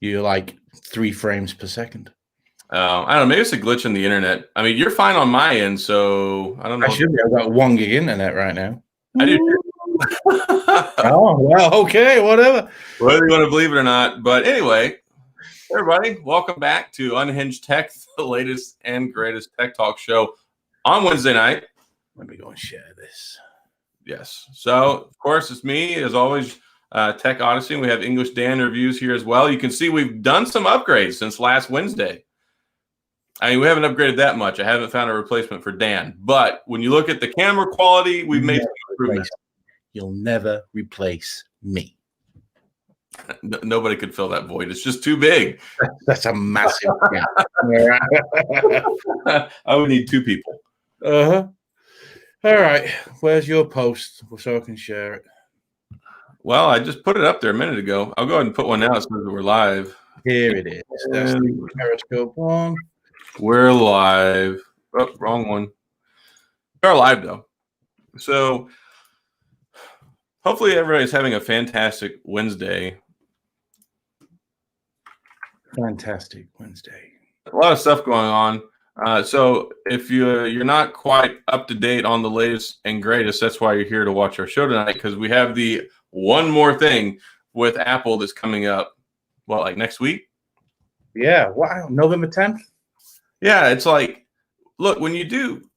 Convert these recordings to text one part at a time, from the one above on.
You're like 3 frames per second. I don't know. Maybe it's a glitch in the internet. I mean, you're fine on my end, so I don't know. I should be. I've got 1 gig internet right now. I do. Oh, well, okay, whatever. Whether you want to believe it or not. But anyway, everybody, welcome back to Unhinged Tech, the latest and greatest tech talk show on Wednesday night. Let me go and share this. Yes. So, of course, it's me, as always, TechOdyssey, and we have English Dan reviews here as well. You can see we've done some upgrades since last Wednesday. I mean, we haven't upgraded that much. I haven't found a replacement for Dan. But when you look at the camera quality, we've made some improvements. You'll never replace me. Nobody could fill that void. It's just too big. That's a massive gap. I would need 2 people. Uh-huh. All right. Where's your post so I can share it? Well, I just put it up there a minute ago. I'll go ahead and put one now so that we're live. Here it is. That's the Periscope one. We're live. Oh, wrong one. We are live, though. So hopefully everybody's having a fantastic Wednesday. Fantastic Wednesday. A lot of stuff going on. So if you're not quite up to date on the latest and greatest, that's why you're here to watch our show tonight, because we have the one more thing with Apple that's coming up, well, like next week? Yeah. Wow. November 10th? Yeah, it's like, look, when you do,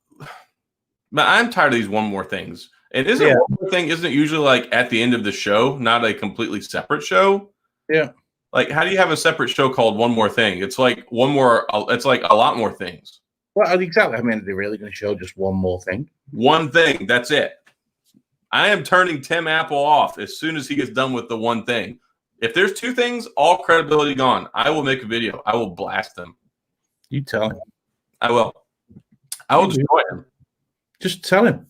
but I'm tired of these one more things. And isn't one more thing isn't usually like at the end of the show, not a completely separate show? Yeah. Like, how do you have a separate show called One More Thing? It's like one more. It's like a lot more things. Well, exactly. I mean, they're really going to show just one more thing. One thing. That's it. I am turning Tim Apple off as soon as he gets done with the one thing. If there's 2 things, all credibility gone. I will make a video. I will blast them. You tell him. I will. I will destroy him. Just tell him.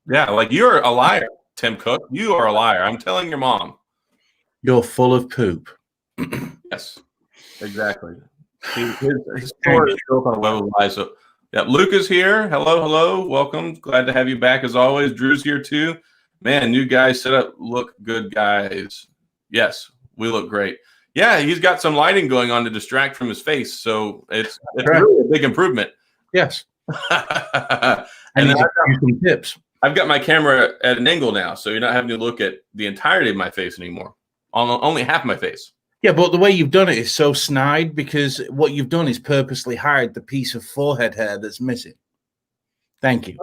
Yeah, like you're a liar, Tim Cook. You are a liar. I'm telling your mom. You're full of poop. Yes, exactly. His story is built on a web of lies. So, yeah, Luke is here. Hello, hello. Welcome. Glad to have you back as always. Drew's here too. Man, new guys set up. Look good, guys. Yes, we look great. Yeah, he's got some lighting going on to distract from his face, so it's really a big improvement. Yes. And then some tips. I've got my camera at an angle now, so you're not having to look at the entirety of my face anymore. Only half my face. Yeah, but the way you've done it is so snide, because what you've done is purposely hide the piece of forehead hair that's missing. Thank you.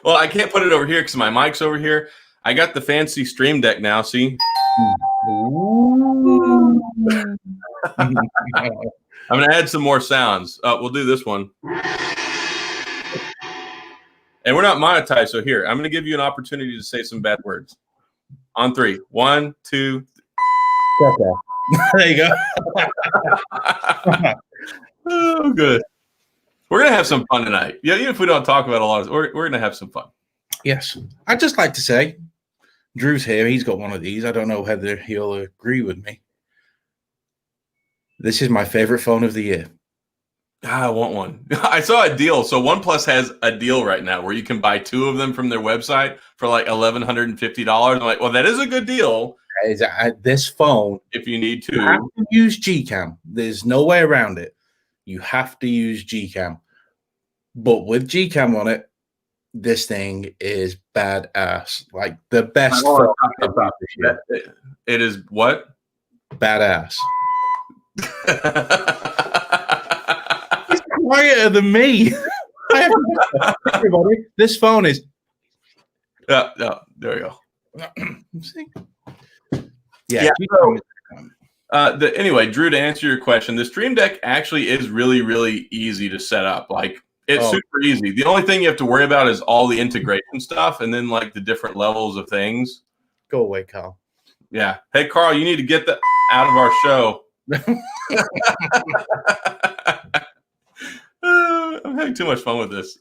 Well, I can't put it over here because my mic's over here. I got the fancy Stream Deck now, see? I'm going to add some more sounds. We'll do this one. And we're not monetized, so here. I'm going to give you an opportunity to say some bad words. On 3. 1, 2. Okay. There you go. Oh, good. We're going to have some fun tonight. Yeah, even if we don't talk about a lot of we're going to have some fun. Yes. I'd just like to say, Drew's here. He's got one of these. I don't know whether he'll agree with me. This is my favorite phone of the year. I want one. I saw a deal. So OnePlus has a deal right now where you can buy 2 of them from their website for like $1,150. I'm like, well, that is a good deal. This phone, if you need to, you have to use Gcam. There's no way around it. You have to use Gcam. But with Gcam on it, this thing is badass. Like the best. It is what? Badass. He's quieter than me. Everybody, this phone is. Yeah, there you go. See? Yeah. Anyway, Drew, to answer your question, the Stream Deck actually is really, really easy to set up. Like, it's super easy. The only thing you have to worry about is all the integration stuff and then, like, the different levels of things. Go away, Carl. Yeah. Hey, Carl, you need to get that out of our show. I'm having too much fun with this.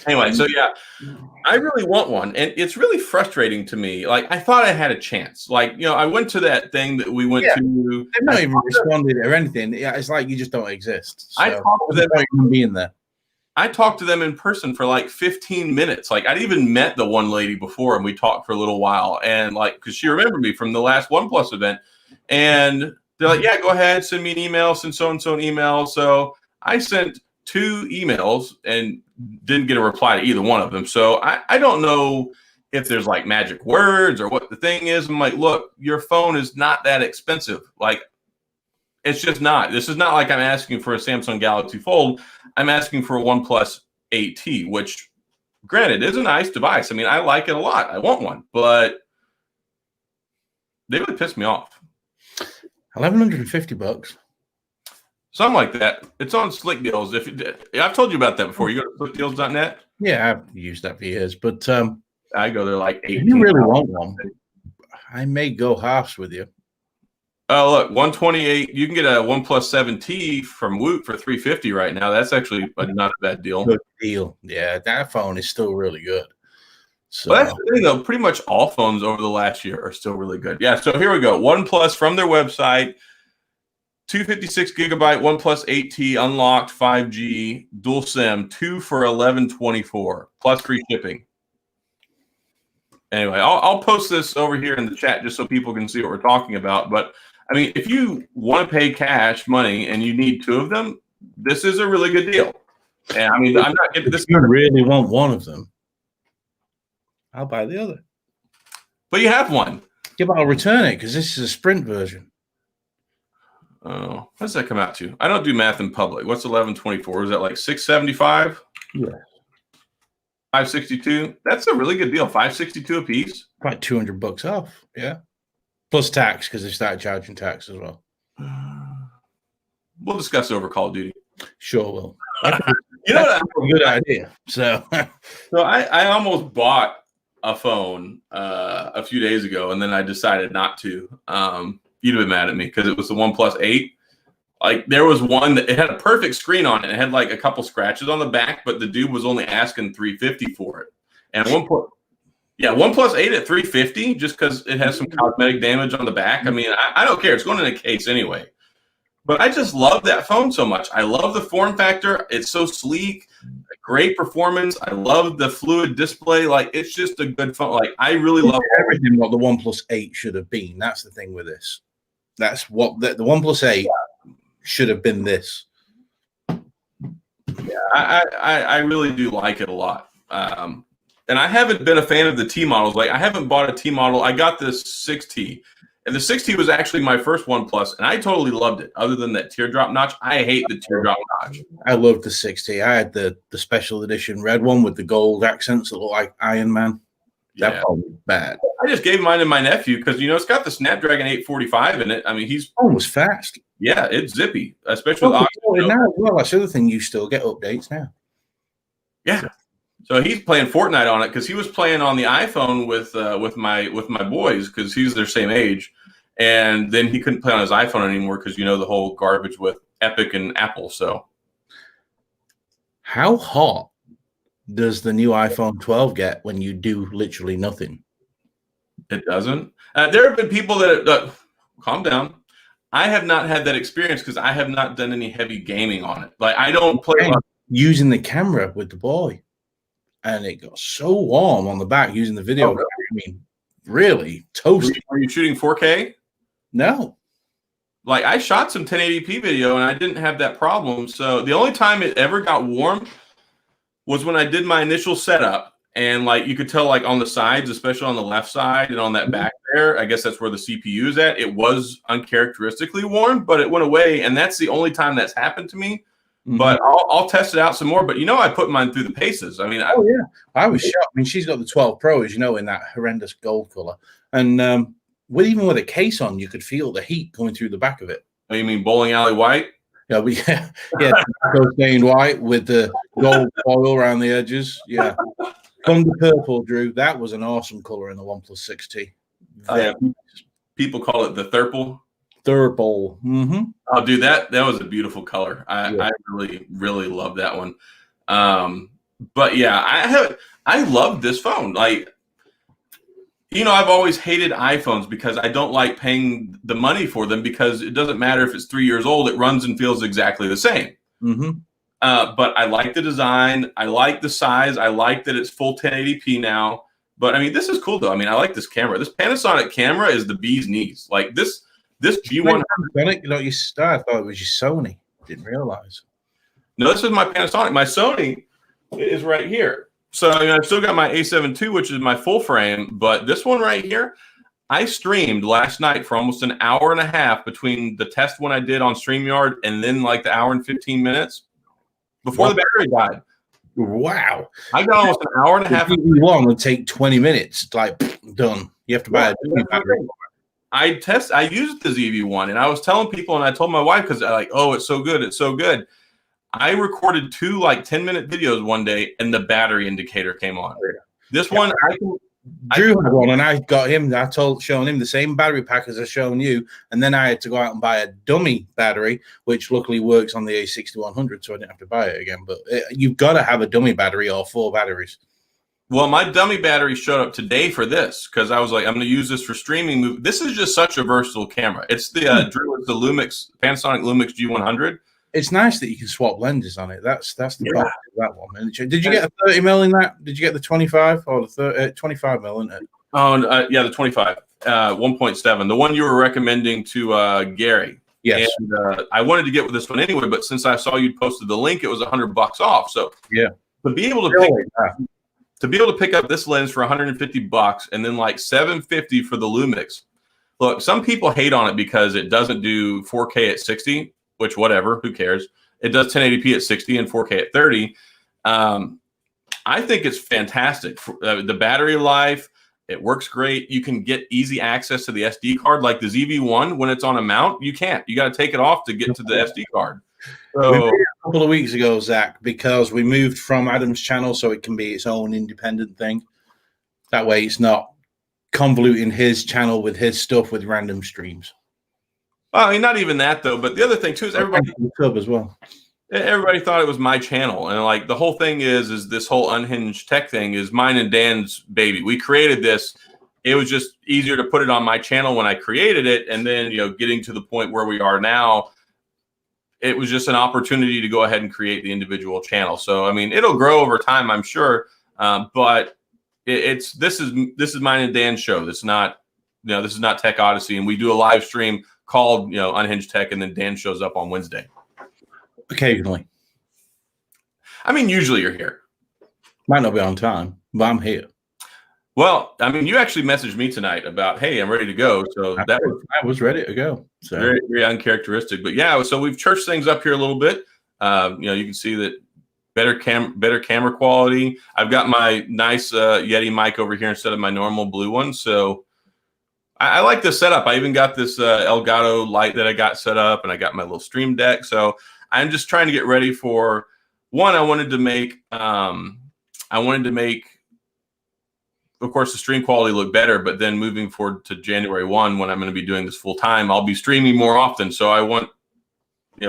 Anyway, so yeah, I really want one, and it's really frustrating to me. Like, I thought I had a chance. Like, you know, I went to that thing that we went to. They've not even responded or anything. Yeah, it's like you just don't exist. So I talked to them even being there. I talked to them in person for like 15 minutes. Like I'd even met the one lady before and we talked for a little while. And like, because she remembered me from the last OnePlus event. And they're like, yeah, go ahead, send me an email, send so-and-so an email. So I sent 2 emails and didn't get a reply to either one of them. So I don't know if there's like magic words or what the thing is. I'm like, look, your phone is not that expensive. Like, it's just not. This is not like I'm asking for a Samsung Galaxy Fold. I'm asking for a OnePlus 8T, which, granted, is a nice device. I mean, I like it a lot. I want one, but they would piss me off. $1,150. Something like that. It's on Slick Deals. I've told you about that before. You go to slickdeals.net? Yeah, I've used that for years, but I go there like 18. If you really want one, I may go halves with you. Oh, look, 128. You can get a OnePlus 7T from Woot for $350 right now. That's actually not a bad deal. Good deal. Yeah, that phone is still really good. So well, that's the thing, though. Pretty much all phones over the last year are still really good. Yeah, so here we go. OnePlus from their website, 256 gigabyte OnePlus 8T unlocked 5G dual SIM, 2 for $1,124 plus free shipping. Anyway, I'll post this over here in the chat just so people can see what we're talking about. But I mean, if you want to pay cash money and you need 2 of them, this is a really good deal. And I mean, I'm not getting this. If you really want one of them, I'll buy the other. But you have one. Yeah, but I'll return it because this is a Sprint version. Oh, what does that come out to? I don't do math in public. What's 1124? Is that like 675? Yeah. 562. That's a really good deal. 562 a piece. Quite $200 off. Yeah. Plus tax because they started charging tax as well. We'll discuss over Call of Duty. Sure will. You know that's a good idea. So I almost bought a phone a few days ago, and then I decided not to. You'd have been mad at me because it was the OnePlus 8. Like there was one that it had a perfect screen on it. It had like a couple scratches on the back, but the dude was only asking $350 for it. And OnePlus 8 at $350 just because it has some cosmetic damage on the back. I mean, I don't care. It's going in a case anyway. But I just love that phone so much. I love the form factor. It's so sleek, great performance. I love the fluid display. Like it's just a good phone. Like I really love everything what the OnePlus 8 should have been. That's the thing with this. That's what the OnePlus 8 should have been this. Yeah, I really do like it a lot. And I haven't been a fan of the T models. Like I haven't bought a T model. I got this 6T. And the 6T was actually my first OnePlus, and I totally loved it. Other than that teardrop notch, I hate the teardrop notch. I loved the 6T. I had the special edition red one with the gold accents that look like Iron Man. That phone was bad. I just gave mine to my nephew because, it's got the Snapdragon 845 in it. I mean, he's almost fast. Yeah, it's zippy, especially with now as well. That's the other thing. You still get updates now. Yeah. So he's playing Fortnite on it because he was playing on the iPhone with my boys because he's their same age, and then he couldn't play on his iPhone anymore because the whole garbage with Epic and Apple. So, how hot does the new iPhone 12 get when you do literally nothing? It doesn't. There have been people that calm down. I have not had that experience because I have not done any heavy gaming on it. Like I don't play using the camera with the boy. And it got so warm on the back using the video. Oh, really? I mean, really toasty. Were you shooting 4K? No. Like I shot some 1080p video and I didn't have that problem. So the only time it ever got warm was when I did my initial setup. And like you could tell like on the sides, especially on the left side and on that back there, I guess that's where the CPU is at. It was uncharacteristically warm, but it went away. And that's the only time that's happened to me. But I'll test it out some more. But I put mine through the paces. I mean, I was shocked. I mean, she's got the 12 Pro, as you know, in that horrendous gold color, and even with a case on, you could feel the heat going through the back of it. Oh, you mean bowling alley white? Yeah, stained white with the gold foil around the edges. Yeah, thunder purple, Drew. That was an awesome color in the OnePlus 6T. People call it the Thurple. Thurple. Oh, dude, that was a beautiful color. I really, really love that one. But yeah, I love this phone. Like, I've always hated iPhones because I don't like paying the money for them because it doesn't matter if it's 3 years old, it runs and feels exactly the same. But I like the design. I like the size. I like that it's full 1080p now. But I mean, this is cool though. I mean, I like this camera. This Panasonic camera is the bee's knees. Like this G100. I thought it was your Sony. Didn't realize. No, this is my Panasonic. My Sony is right here. So I've still got my A7 II, which is my full frame. But this one right here, I streamed last night for almost an hour and a half between the test one I did on StreamYard and then like the hour and 15 minutes before the battery died. Wow. I got almost an hour and a half. One would take 20 minutes. It's like done. You have to buy a new battery. I used the ZV-1 and I was telling people, and I told my wife, because I like, oh, it's so good. It's so good. I recorded 2 like 10-minute videos one day and the battery indicator came on. This one, Drew had one, and I got him. Showing him the same battery pack as I shown you, and then I had to go out and buy a dummy battery, which luckily works on the A6100, so I didn't have to buy it again. But you've got to have a dummy battery or 4 batteries. Well, my dummy battery showed up today for this because I was like, I'm going to use this for streaming. This is just such a versatile camera. It's the Panasonic Lumix G100. It's nice that you can swap lenses on it. That's the problem with that one. Did you get a 30 mil in that? Did you get the 25 or the 25 mil in it? Oh, yeah, the 25, 1.7, the one you were recommending to Gary. Yes. And I wanted to get with this one anyway, but since I saw you posted the link, it was $100 off. So yeah, to be able to pick up this lens for $150 and then like $750 for the Lumix. Look, some people hate on it because it doesn't do 4K at 60. Which, whatever, who cares? It does 1080p at 60 and 4K at 30. I think it's fantastic. The battery life, it works great. You can get easy access to the SD card. Like the ZV-1, when it's on a mount, you can't. You got to take it off to get to the SD card. So, we moved a couple of weeks ago, Zach, because we moved from Adam's channel so it can be its own independent thing. That way it's not convoluting his channel with his stuff with random streams. Well, I mean, not even that though. But the other thing too is everybody as well. Everybody thought it was my channel, and like the whole thing is this whole Unhinged Tech thing is mine and Dan's baby. We created this. It was just easier to put it on my channel when I created it, and then getting to the point where we are now, it was just an opportunity to go ahead and create the individual channel. So I mean, it'll grow over time, I'm sure, but this is mine and Dan's show. This is not TechOdyssey, and we do a live stream called Unhinged Tech, and then Dan shows up on Wednesday. Occasionally. I mean, usually you're here. Might not be on time, but I'm here. Well, I mean, you actually messaged me tonight about, hey, I'm ready to go. So I was ready to go. So very, very uncharacteristic. But yeah, so we've churched things up here a little bit. You can see that better camera quality. I've got my nice Yeti mic over here instead of my normal blue one. So I like this setup. I even got this Elgato light that I got set up, and I got my little stream deck. So I'm just trying to get ready for one. I wanted to make, of course, the stream quality look better. But then moving forward to January 1, when I'm going to be doing this full time, I'll be streaming more often. So I want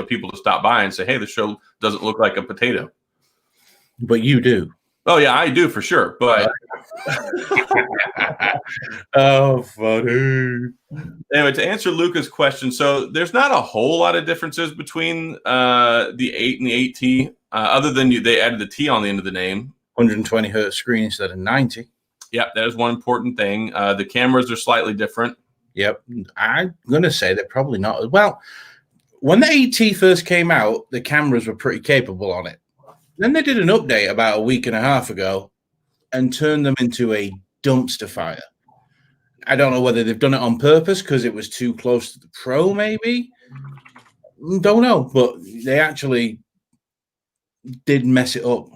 people to stop by and say, hey, the show doesn't look like a potato. But you do. Oh yeah, I do for sure. But oh, funny. Anyway, to answer Luca's question, so there's not a whole lot of differences between the 8 and the 8T, other than they added the T on the end of the name. 120 hertz screen instead of 90. Yep, that is one important thing. The cameras are slightly different. Yep, I'm gonna say they're probably not. Well, when the 8T first came out, the cameras were pretty capable on it. Then they did an update about a week and a half ago and turned them into a dumpster fire. I don't know whether they've done it on purpose because it was too close to the Pro, maybe. Don't know, but they actually did mess it up.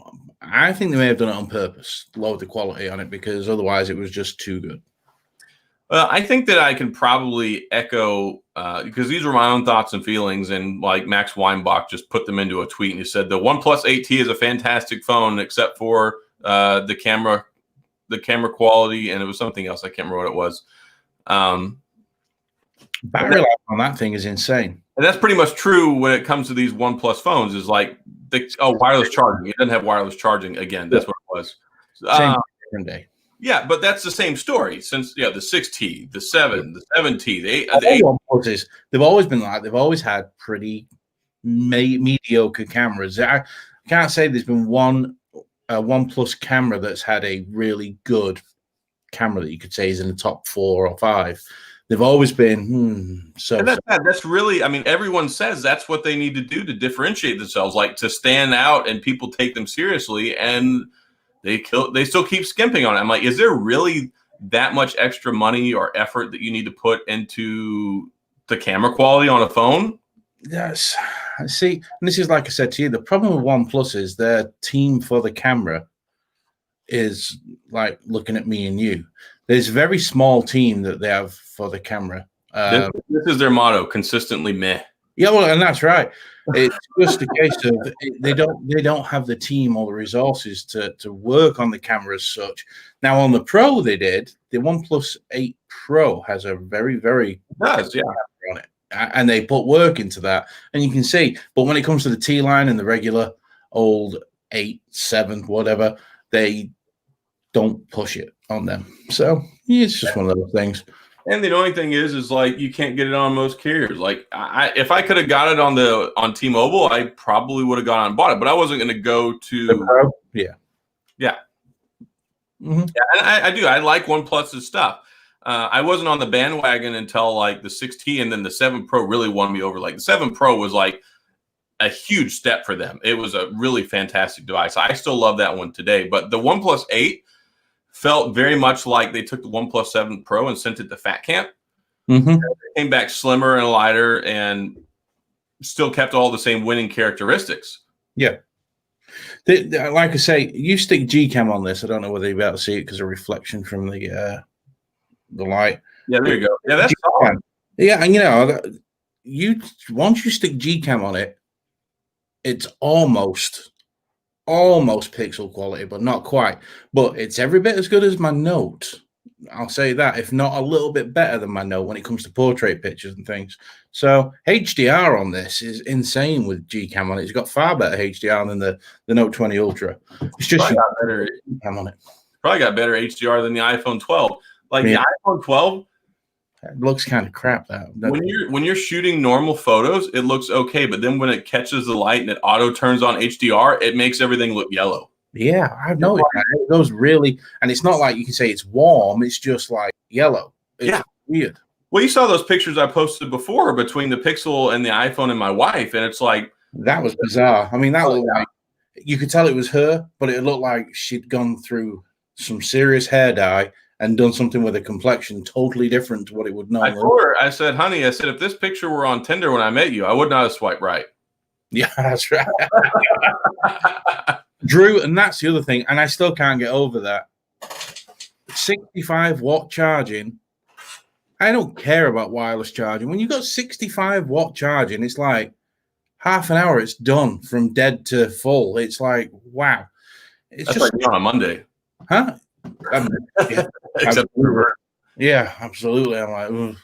I think they may have done it on purpose, lowered the quality on it, because otherwise it was just too good. Well, I think that I can probably echo, because these were my own thoughts and feelings, and like Max Weinbach just put them into a tweet, and he said the OnePlus 8T is a fantastic phone except for the camera quality, and it was something else. I can't remember what it was. Battery life on that thing is insane. And that's pretty much true when it comes to these OnePlus phones. Is like wireless charging. It doesn't have wireless charging. Again, that's what it was. Same different day. Yeah, but that's the same story since the 6T, the 7, the 7T, the 8. The 8 OnePluses, they've always been like, they've always had pretty mediocre cameras. I can't say there's been one OnePlus camera that's had a really good camera that you could say is in the top 4 or 5. They've always been And that's really, I mean, everyone says that's what they need to do to differentiate themselves, like to stand out and people take them seriously, and they still keep skimping on it. I'm like, is there really that much extra money or effort that you need to put into the camera quality on a phone? Yes. See, and this is like I said to you, the problem with OnePlus is their team for the camera is like looking at me and you. There's a very small team that they have for the camera. This is their motto: consistently meh. Yeah, well, and that's right. It's just a case of they don't have the team or the resources to work on the camera as such. Now on the Pro, they did. The OnePlus 8 Pro has a very, very good camera on it, and they put work into that, and you can see. But when it comes to the T line and the regular old 8, 7, whatever, they don't push it on them. So yeah, it's just one of those things. And the only thing is like you can't get it on most carriers. Like if I could have got it on T-Mobile, I probably would have gone out and bought it. But I wasn't going to go to the Pro. Yeah. Mm-hmm. Yeah, and I do. I like OnePlus's stuff. I wasn't on the bandwagon until like the 6T, and then the 7 Pro really won me over. Like the 7 Pro was like a huge step for them. It was a really fantastic device. I still love that one today. But the OnePlus 8 felt very much like they took the OnePlus 7 Pro and sent it to Fat Camp. Mm-hmm. It came back slimmer and lighter and still kept all the same winning characteristics. Yeah. Like I say, you stick Gcam on this. I don't know whether you'll be able to see it because of reflection from the light. Yeah, there you go. Yeah, that's fine. Yeah, and once you stick Gcam on it, it's almost pixel quality, but not quite. But it's every bit as good as my Note. I'll say that, if not a little bit better than my Note when it comes to portrait pictures and things. So HDR on this is insane with Gcam on it. It's got far better HDR than the Note 20 Ultra. It's just got better Gcam on it. Probably got better HDR than the iPhone 12. Like the iPhone 12. It looks kind of crap though. When you're shooting normal photos, it looks okay, but then when it catches the light and it auto turns on HDR, it makes everything look yellow. Yeah, I've noticed that. It goes really, and it's not like you can say it's warm, it's just like yellow. It's weird. Well, you saw those pictures I posted before between the Pixel and the iPhone and my wife, and it's like that was bizarre. I mean, that looked like you could tell it was her, but it looked like she'd gone through some serious hair dye and done something with a complexion totally different to what it would normally. I told her, I said, honey, if this picture were on Tinder when I met you, I would not have swiped right. Yeah, that's right. Drew, and that's the other thing, and I still can't get over that. 65-watt charging. I don't care about wireless charging. When you've got 65-watt charging, it's like half an hour, it's done from dead to full. It's like, wow. It's that's just like on a Monday. Huh? Yeah, except for yeah, absolutely. I'm like, ooh.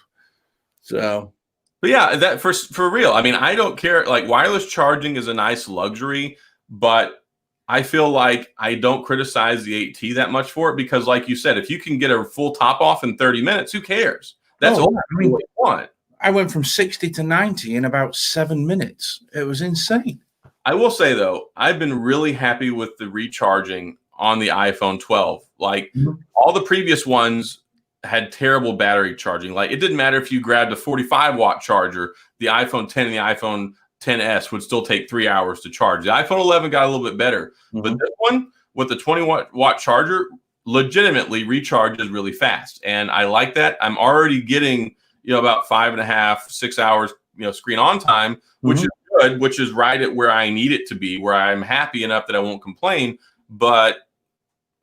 So, but yeah, that for real. I mean, I don't care. Like wireless charging is a nice luxury, but I feel like I don't criticize the 8T that much for it because, like you said, if you can get a full top off in 30 minutes, who cares? That's all what you want. I went from 60 to 90 in about 7 minutes. It was insane. I will say though, I've been really happy with the recharging on the iPhone 12. Like all the previous ones had terrible battery charging. Like it didn't matter if you grabbed a 45-watt charger, the iPhone 10 and the iPhone 10s would still take 3 hours to charge. The iPhone 11 got a little bit better, but this one with the 20-watt charger legitimately recharges really fast. And I like that. I'm already getting, about 5.5, 6 hours, screen on time, which is good, which is right at where I need it to be, where I'm happy enough that I won't complain. But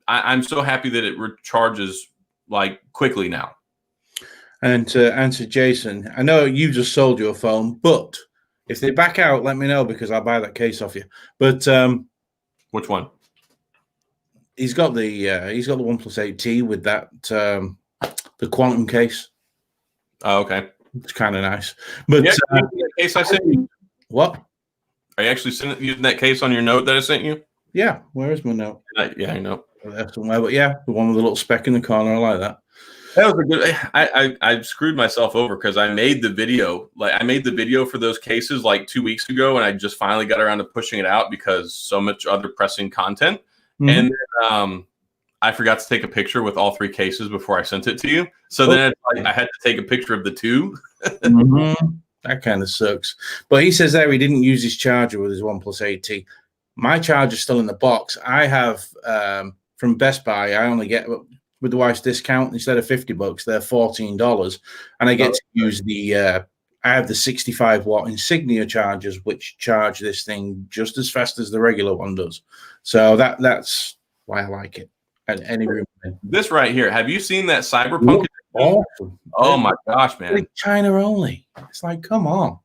I'm so happy that it recharges like quickly now. And to answer Jason, I know you just sold your phone, but if they back out, let me know because I'll buy that case off you. But which one? He's got the OnePlus 8T with that the quantum case. Oh, okay. It's kind of nice. But that case I sent you. What? Are you actually using that case on your Note that I sent you? Yeah. Where is my Note? Yeah, I know. There somewhere, but yeah, the one with the little speck in the corner. I like that. That was a good. I screwed myself over because I made the video. Like I made the video for those cases like 2 weeks ago, and I just finally got around to pushing it out because so much other pressing content. Mhm. And then, I forgot to take a picture with all 3 cases before I sent it to you. So then I had to take a picture of the 2. That kind of sucks. But he says there he didn't use his charger with his OnePlus 8T. My charger's still in the box. I have from Best Buy. I only get with the wife's discount instead of $50, they're $14, and I get to use the. I have the 65 watt Insignia chargers, which charge this thing just as fast as the regular one does. So that's why I like it. At any room. This right here. Have you seen that Cyberpunk? Awesome. Oh my gosh, man! Like China only. It's like, come on.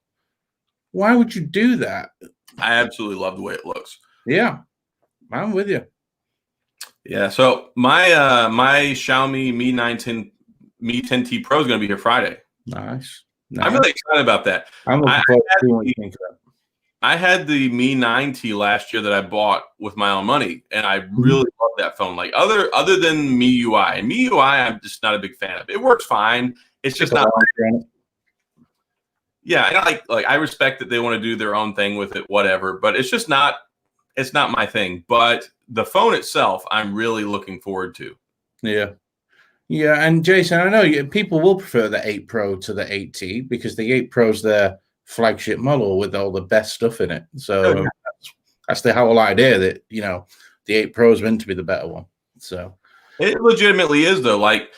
Why would you do that? I absolutely love the way it looks. Yeah, I'm with you. Yeah. So my my Xiaomi Mi 10T Pro is going to be here Friday. Nice. I'm really excited about that. I'm looking forward to what you think of that. I had the Mi 9T last year that I bought with my own money, and I really love that phone. Like other than MIUI, and MIUI, I'm just not a big fan of. It works fine. It's just not. Yeah, I like I respect that they want to do their own thing with it, whatever. But it's just not. It's not my thing. But the phone itself, I'm really looking forward to. Yeah. Yeah, and Jason, I know people will prefer the 8 Pro to the 8T because the 8 Pro is their flagship model with all the best stuff in it. So that's the whole idea that, the 8 Pro is meant to be the better one. So it legitimately is, though. Like,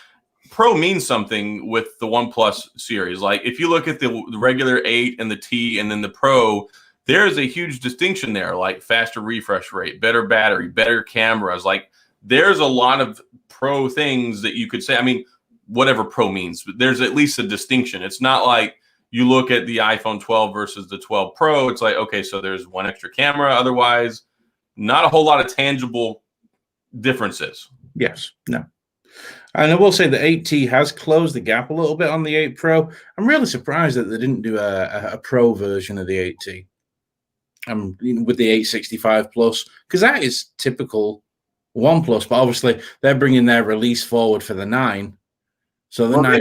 Pro means something with the OnePlus series. Like, if you look at the regular 8 and the T and then the Pro, there's a huge distinction there, like faster refresh rate, better battery, better cameras. Like, there's a lot of Pro things that you could say. I mean, whatever Pro means, but there's at least a distinction. It's not like you look at the iPhone 12 versus the 12 Pro. It's like, okay, so there's one extra camera. Otherwise, not a whole lot of tangible differences. Yes. No. And I will say the 8T has closed the gap a little bit on the 8 Pro. I'm really surprised that they didn't do a Pro version of the 8T. With the 865 Plus, because that is typical OnePlus, but obviously they're bringing their release forward for the 9. So the 9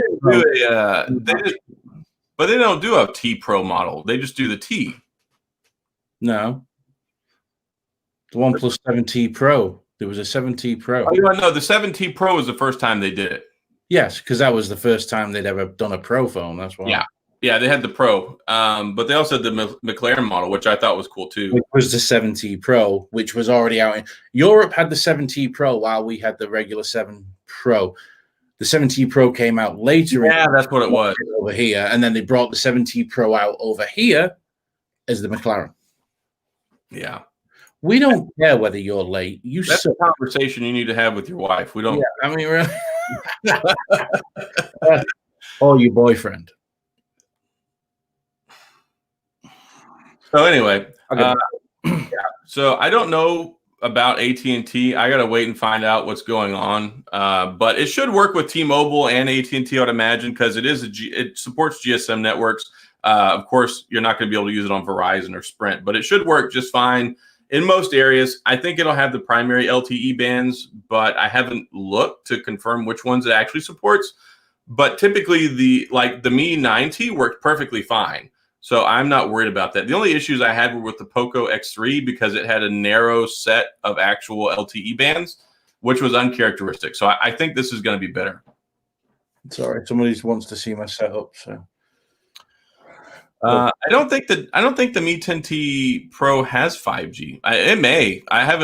but they don't do a T Pro model. They just do the T. No. The OnePlus 7T Pro. There was a 7T Pro. Oh, no, the 7T Pro was the first time they did it. Yes, because that was the first time they'd ever done a Pro phone. That's why. Yeah, they had the Pro, but they also had the McLaren model, which I thought was cool too. It was the 7T Pro, which was already out. Europe had the 7T Pro while we had the regular 7 Pro. The 7T Pro came out later. Yeah, that's what it was. Over here, and then they brought the 7T Pro out over here as the McLaren. Yeah. We don't care whether you're late. That's a conversation you need to have with your wife. We don't. Yeah, I mean, really. Or your boyfriend. So anyway, so I don't know about AT&T. I got to wait and find out what's going on. But it should work with T-Mobile and AT&T, I would imagine, because it supports GSM networks. Of course, you're not going to be able to use it on Verizon or Sprint, but it should work just fine in most areas. I think it'll have the primary LTE bands, but I haven't looked to confirm which ones it actually supports. But typically, the Mi 9T worked perfectly fine. So I'm not worried about that. The only issues I had were with the Poco X3 because it had a narrow set of actual LTE bands, which was uncharacteristic. So I think this is going to be better. Sorry, somebody wants to see my setup. So I don't think the Mi 10T Pro has 5G. It may. I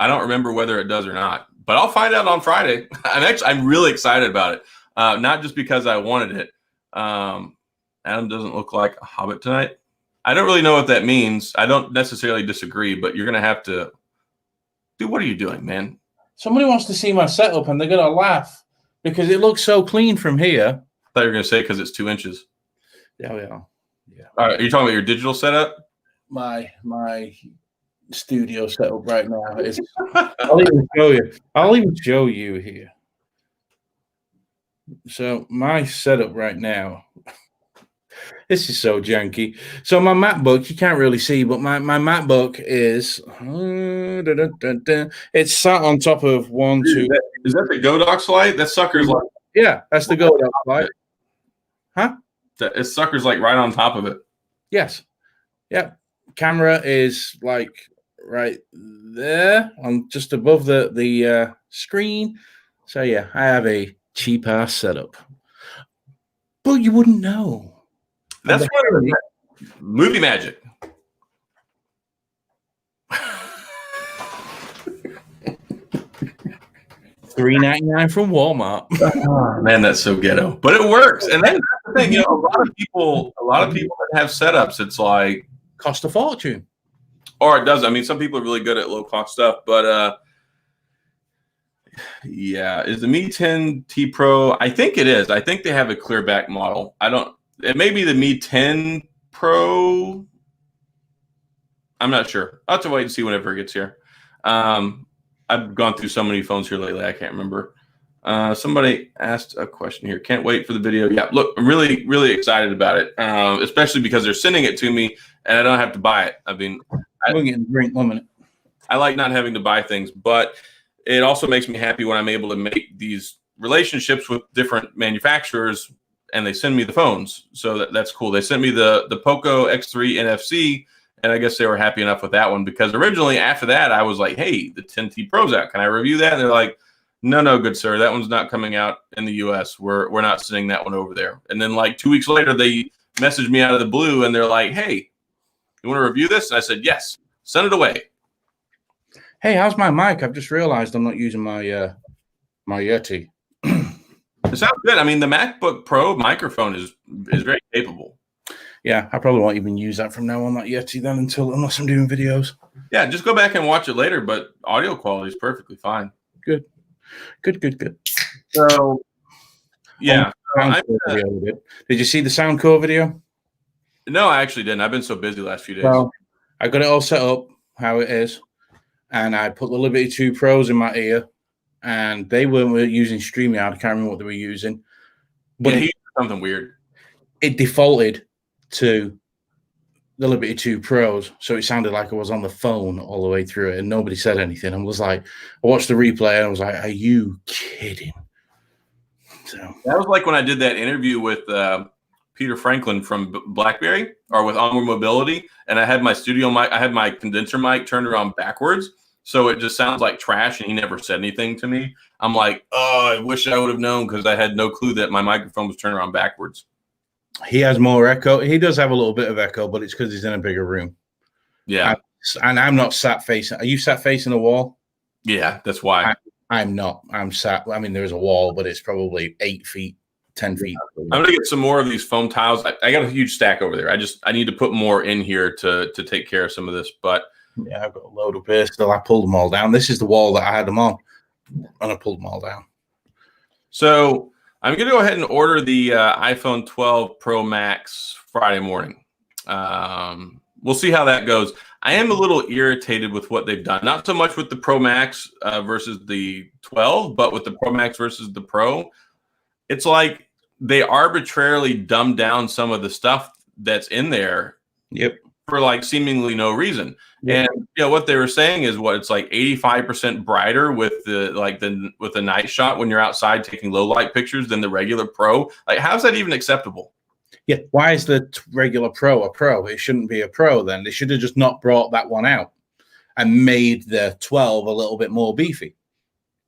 don't remember whether it does or not. But I'll find out on Friday. I'm really excited about it. Not just because I wanted it. Adam doesn't look like a hobbit tonight. I don't really know what that means. I don't necessarily disagree, but you're going to have to. Dude, what are you doing, man? Somebody wants to see my setup, and they're going to laugh because it looks so clean from here. I thought you were going to say because it's 2 inches. Yeah. All right, are you talking about your digital setup? My studio setup right now is. I'll even show you. I'll even show you here. So my setup right now. This is so janky. So my MacBook, you can't really see, but my MacBook is it's sat on top of one, two. Is that the Godox light? That sucker's like Yeah, that's the goal. Like, huh? It sucker's like right on top of it. Yes. Yeah. Camera is like right there on just above the screen. So yeah, I have a cheap ass setup, but you wouldn't know. That's what movie magic. $3.99 from Walmart. Oh, man, that's so ghetto, but it works. And that's the thing, a lot of people that have setups, it's like cost a fortune. Or it does. I mean, some people are really good at low cost stuff, but yeah, is the Mi 10T Pro? I think it is. I think they have a clear back model. It may be the Mi 10 Pro. I'm not sure. I'll have to wait and see whenever it gets here. I've gone through so many phones here lately, I can't remember. Somebody asked a question here. Can't wait for the video. Yeah, look, I'm really, really excited about it, especially because they're sending it to me and I don't have to buy it. I mean, we're getting drink 1 minute. I like not having to buy things, but it also makes me happy when I'm able to make these relationships with different manufacturers and they send me the phones. So that's cool. They sent me the Poco X3 NFC, and I guess they were happy enough with that one because originally after that, I was like, hey, the 10T Pro's out. Can I review that? And they're like, no, good sir. That one's not coming out in the US. We're not sending that one over there. And then like 2 weeks later, they messaged me out of the blue and they're like, hey, you want to review this? And I said, yes, send it away. Hey, how's my mic? I've just realized I'm not using my my Yeti. It sounds good. I mean, the MacBook Pro microphone is very capable. Yeah, I probably won't even use that from now on, that Yeti then, unless I'm doing videos. Yeah, just go back and watch it later, but audio quality is perfectly fine. Good. So, yeah. Did you see the Soundcore video? No, I actually didn't. I've been so busy the last few days. Well, I got it all set up, how it is, and I put the Liberty 2 Pros in my ear, and they weren't using StreamYard. I can't remember what they were using. But yeah, he did something weird. It defaulted to the Liberty 2 Pros, so it sounded like I was on the phone all the way through it, and nobody said anything. I was like, I watched the replay, and I was like, are you kidding? So that was like when I did that interview with Peter Franklin from BlackBerry, or with Onward Mobility, and I had my studio mic, I had my condenser mic turned around backwards, so it just sounds like trash, and he never said anything to me. I'm like, oh, I wish I would have known, because I had no clue that my microphone was turned around backwards. He has more echo. He does have a little bit of echo, but it's because he's in a bigger room. Yeah. And I'm not sat facing. Are you sat facing a wall? Yeah, that's why. I'm not. I'm sat. I mean, there's a wall, but it's probably 8 feet, 10 feet. I'm going to get some more of these foam tiles. I got a huge stack over there. I need to put more in here to take care of some of this. But yeah, I've got a load up here still. I pulled them all down. This is the wall that I had them on, and I pulled them all down. So I'm going to go ahead and order the iPhone 12 Pro Max Friday morning. We'll see how that goes. I am a little irritated with what they've done. Not so much with the Pro Max versus the 12, but with the Pro Max versus the Pro. It's like they arbitrarily dumbed down some of the stuff that's in there. Yep. For like seemingly no reason. Yep. And what they were saying is it's like 85% brighter with the night shot when you're outside taking low light pictures than the regular Pro. Like, how's that even acceptable? Yeah, why is the regular Pro a Pro? It shouldn't be a Pro then. They should have just not brought that one out and made the 12 a little bit more beefy.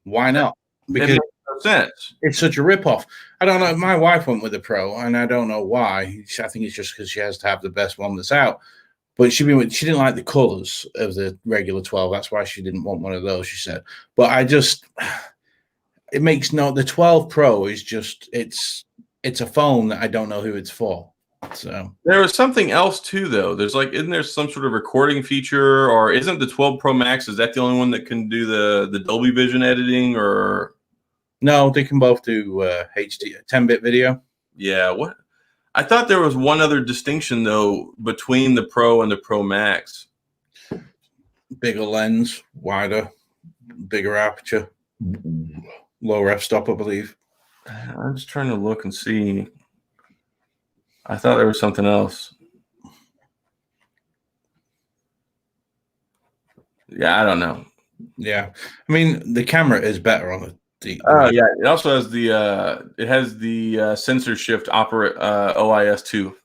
Why not? Because it makes no sense. It's such a ripoff. I don't know. My wife went with the Pro, and I don't know why. I think it's just because she has to have the best one that's out. But she didn't like the colors of the regular 12. That's why she didn't want one of those, she said. But it makes the 12 Pro is just, it's a phone that I don't know who it's for. So there was something else too, though. Isn't there some sort of recording feature, or isn't the 12 Pro Max, is that the only one that can do the Dolby Vision editing, or? No, they can both do HD 10-bit video. Yeah, what? I thought there was one other distinction, though, between the Pro and the Pro Max. Bigger lens, wider, bigger aperture, lower f-stop, I believe. I'm just trying to look and see. I thought there was something else. Yeah, I don't know. Yeah. I mean, the camera is better on the Oh yeah, it also has the sensor shift OIS 2.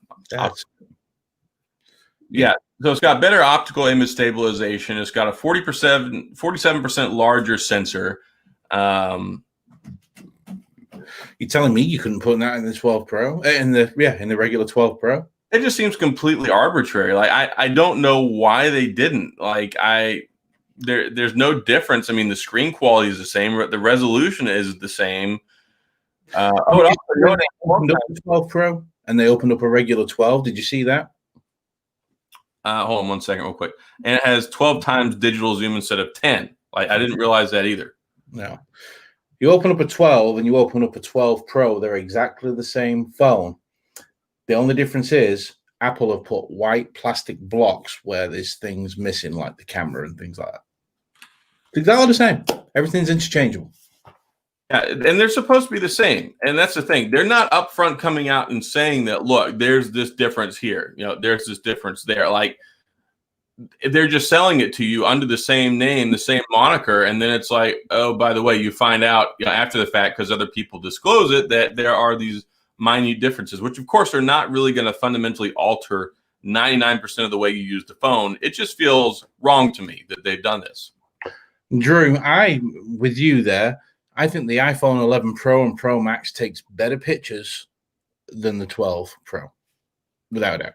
Yeah, so it's got better optical image stabilization. It's got a 47% larger sensor. You're telling me you couldn't put that in the 12 Pro? In the regular 12 Pro? It just seems completely arbitrary. Like I don't know why they didn't. Like there's no difference. I mean, the screen quality is the same. The resolution is the same. They opened up a 12 Pro and they opened up a regular 12. Did you see that? Hold on 1 second, real quick. And it has 12 times digital zoom instead of 10. Like I didn't realize that either. No. You open up a 12 and you open up a 12 Pro. They're exactly the same phone. The only difference is Apple have put white plastic blocks where there's things missing, like the camera and things like that. It's exactly the same. Everything's interchangeable. Yeah, and they're supposed to be the same. And that's the thing. They're not upfront coming out and saying that, look, there's this difference here. You know, there's this difference there. Like, they're just selling it to you under the same name, the same moniker. And then it's like, oh, by the way, you find out, you know, after the fact, because other people disclose it, that there are these minute differences, which, of course, are not really going to fundamentally alter 99% of the way you use the phone. It just feels wrong to me that they've done this. Drew, with you there, I think the iPhone 11 Pro and Pro Max takes better pictures than the 12 Pro, without a doubt.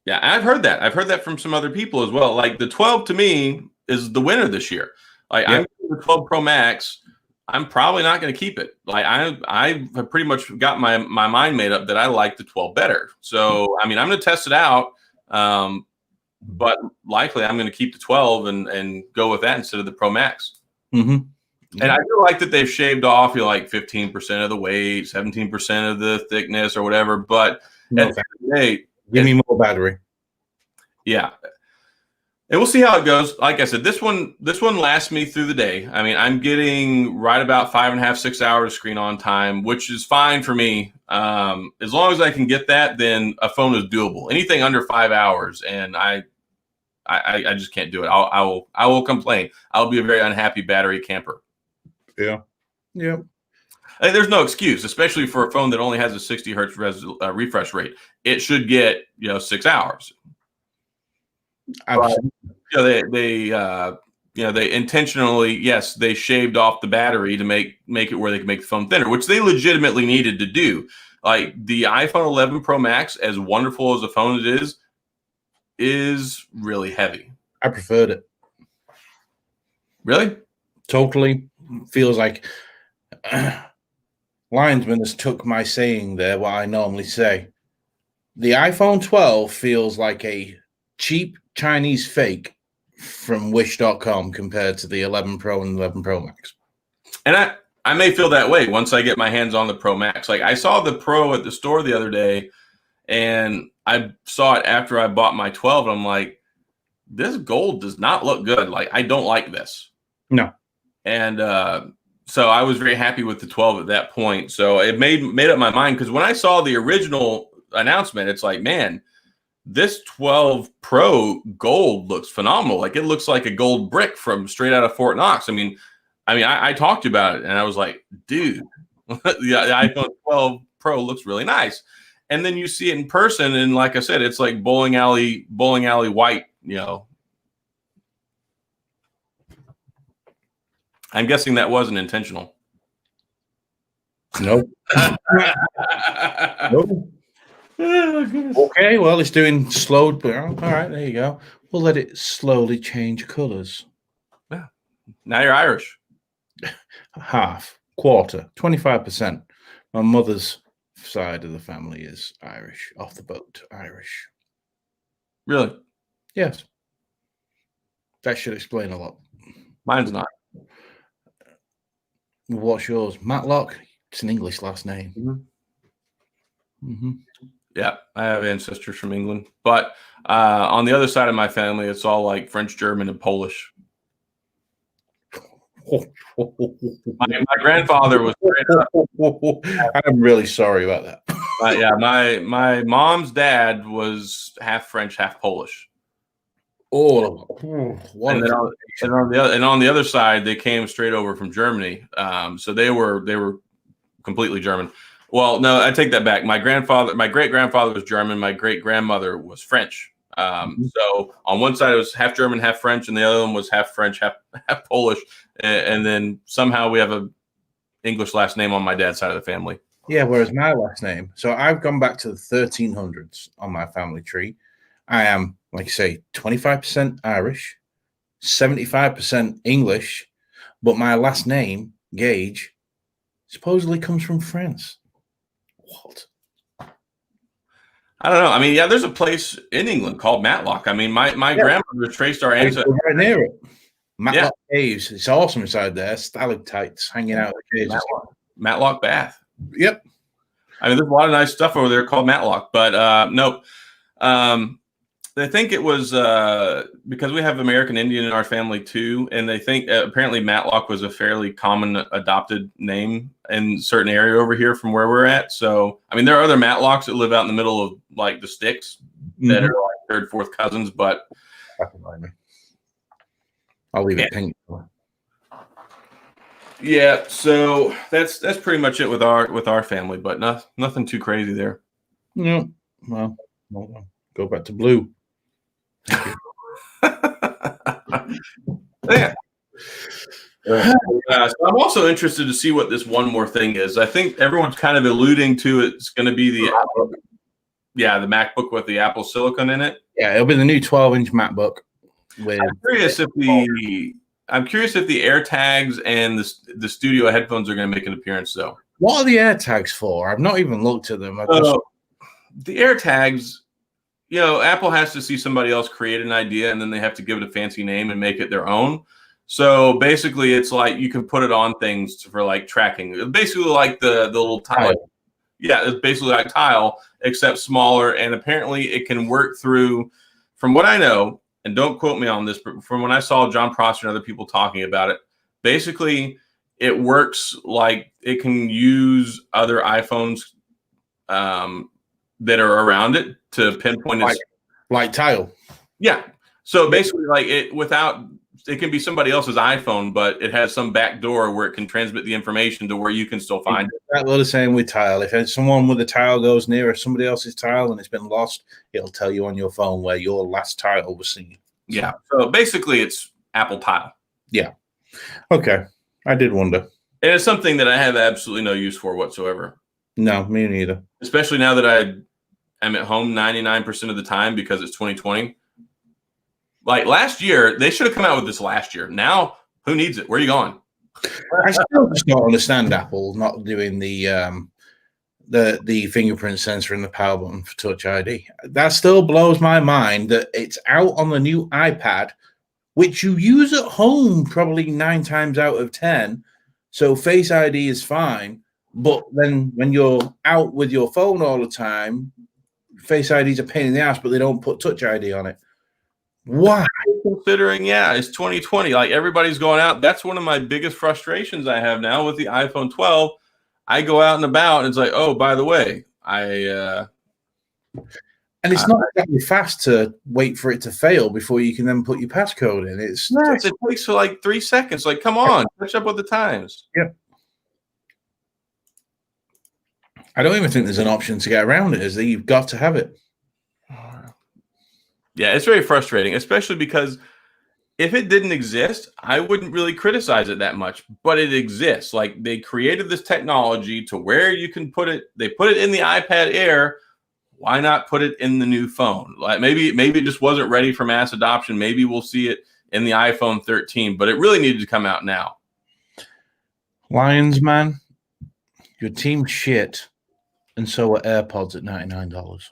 Yeah, I've heard that. I've heard that from some other people as well. Like the 12 to me is the winner this year. Like I'm the 12 Pro Max. I'm probably not going to keep it. Like I have pretty much got my mind made up that I like the 12 better. So I mean, I'm going to test it out. But likely I'm going to keep the 12 and go with that instead of the Pro Max. Mm-hmm. And I feel like that they've shaved off, you know, like 15% of the weight, 17% of the thickness or whatever. But at the end of the day, give me more battery. Yeah. And we'll see how it goes. Like I said, this one lasts me through the day. I mean, I'm getting right about 5.5, 6 hours screen on time, which is fine for me. As long as I can get that, then a phone is doable. Anything under 5 hours, and I just can't do it. I will complain. I'll be a very unhappy battery camper. Yeah. Yeah. And there's no excuse, especially for a phone that only has a 60 hertz refresh rate. It should get 6 hours. Absolutely. They intentionally, yes, they shaved off the battery to make it where they can make the phone thinner, which they legitimately needed to do. Like the iPhone 11 Pro Max, as wonderful as a phone it is really heavy. I preferred it. Really? Totally. Feels like Linesman has took my saying there, what I normally say. The iPhone 12 feels like a cheap Chinese fake from Wish.com compared to the 11 Pro and 11 Pro Max. And I may feel that way once I get my hands on the Pro Max. Like I saw the Pro at the store the other day, and I saw it after I bought my 12, and I'm like, this gold does not look good. Like I don't like this. No. And so I was very happy with the 12 at that point. So it made up my mind, because when I saw the original announcement, it's like, man, this 12 Pro gold looks phenomenal. Like it looks like a gold brick from straight out of Fort Knox. I mean, I talked about it and I was like, dude, the iPhone 12 Pro looks really nice. And then you see it in person, and like I said, it's like bowling alley white, I'm guessing that wasn't intentional. Nope. Nope. Okay, well, it's doing slow. All right, there you go. We'll let it slowly change colors. Yeah. Now you're Irish. Half, quarter, 25%. My mother's side of the family is Irish, off the boat Irish. Really? Yes. That should explain a lot. Mine's not. What's yours? Matlock? It's an English last name. Mm-hmm. Mm-hmm. Yeah, I have ancestors from England, but on the other side of my family, it's all like French, German, and Polish. My grandfather was. I'm really sorry about that. Yeah, my mom's dad was half French, half Polish. All of them. And then on the other side, they came straight over from Germany. So they were completely German. Well, no, I take that back. My great grandfather was German. My great grandmother was French. So on one side it was half German, half French, and the other one was half French, half Polish. And then somehow we have a English last name on my dad's side of the family. Yeah, whereas my last name, so I've gone back to the 1300s on my family tree. I am, like I say, 25% Irish, 75% English, but my last name, Gage, supposedly comes from France. What? I don't know. I mean, yeah, there's a place in England called Matlock. I mean, my grandmother traced our ancestors right near it. Matlock Caves. It's awesome inside there. Stalactites hanging out of the caves. Matlock Bath. Yep. I mean, there's a lot of nice stuff over there called Matlock, but nope. They think it was because we have American Indian in our family too, and they think apparently Matlock was a fairly common adopted name in certain area over here from where we're at. So, I mean, there are other Matlocks that live out in the middle of like the sticks that are like third, fourth cousins, but I'll leave it pink. Yeah, so that's pretty much it with our family, but nothing too crazy there. No, well, go back to blue. Thank you. Yeah. So I'm also interested to see what this one more thing is. I think everyone's kind of alluding to it's going to be the MacBook with the Apple Silicon in it. Yeah, it'll be the new 12-inch MacBook. I'm curious if the AirTags and the studio headphones are going to make an appearance, though. What are the AirTags for? I've not even looked at them. The AirTags, Apple has to see somebody else create an idea, and then they have to give it a fancy name and make it their own. So basically, it's like you can put it on things for like tracking. It's basically like the little tile. Yeah, it's basically like Tile, except smaller. And apparently, it can work through, from what I know, and don't quote me on this, but from when I saw John Prosser and other people talking about it, basically, it works like it can use other iPhones that are around it to pinpoint it. Like Tile. Yeah. So basically, like it can be somebody else's iPhone, but it has some back door where it can transmit the information to where you can still find it. Exactly the same with Tile. If someone with a tile goes near somebody else's tile and it's been lost, it'll tell you on your phone where your last tile was seen. Yeah. So basically, it's Apple Tile. Yeah. Okay. I did wonder. And it's something that I have absolutely no use for whatsoever. No, me neither. Especially now that I am at home 99% of the time because it's 2020. Like last year, they should have come out with this last year. Now, who needs it? Where are you going? I still just don't understand Apple not doing the fingerprint sensor and the power button for Touch ID. That still blows my mind that it's out on the new iPad, which you use at home probably 9 times out of 10. So Face ID is fine. But then when you're out with your phone all the time, Face ID is a pain in the ass, but they don't put Touch ID on it. Why? Considering, it's 2020. Like everybody's going out. That's one of my biggest frustrations I have now with the iPhone 12. I go out and about, and it's like, oh, by the way, and it's not exactly fast to wait for it to fail before you can then put your passcode in. It takes for like 3 seconds. Like, come on, catch up with the times. Yeah. I don't even think there's an option to get around it. Is that you've got to have it. Yeah, it's very frustrating, especially because if it didn't exist, I wouldn't really criticize it that much. But it exists. Like they created this technology to where you can put it. They put it in the iPad Air. Why not put it in the new phone? Like maybe it just wasn't ready for mass adoption. Maybe we'll see it in the iPhone 13, but it really needed to come out now. Lions, man, your team shit, and so are AirPods at $99.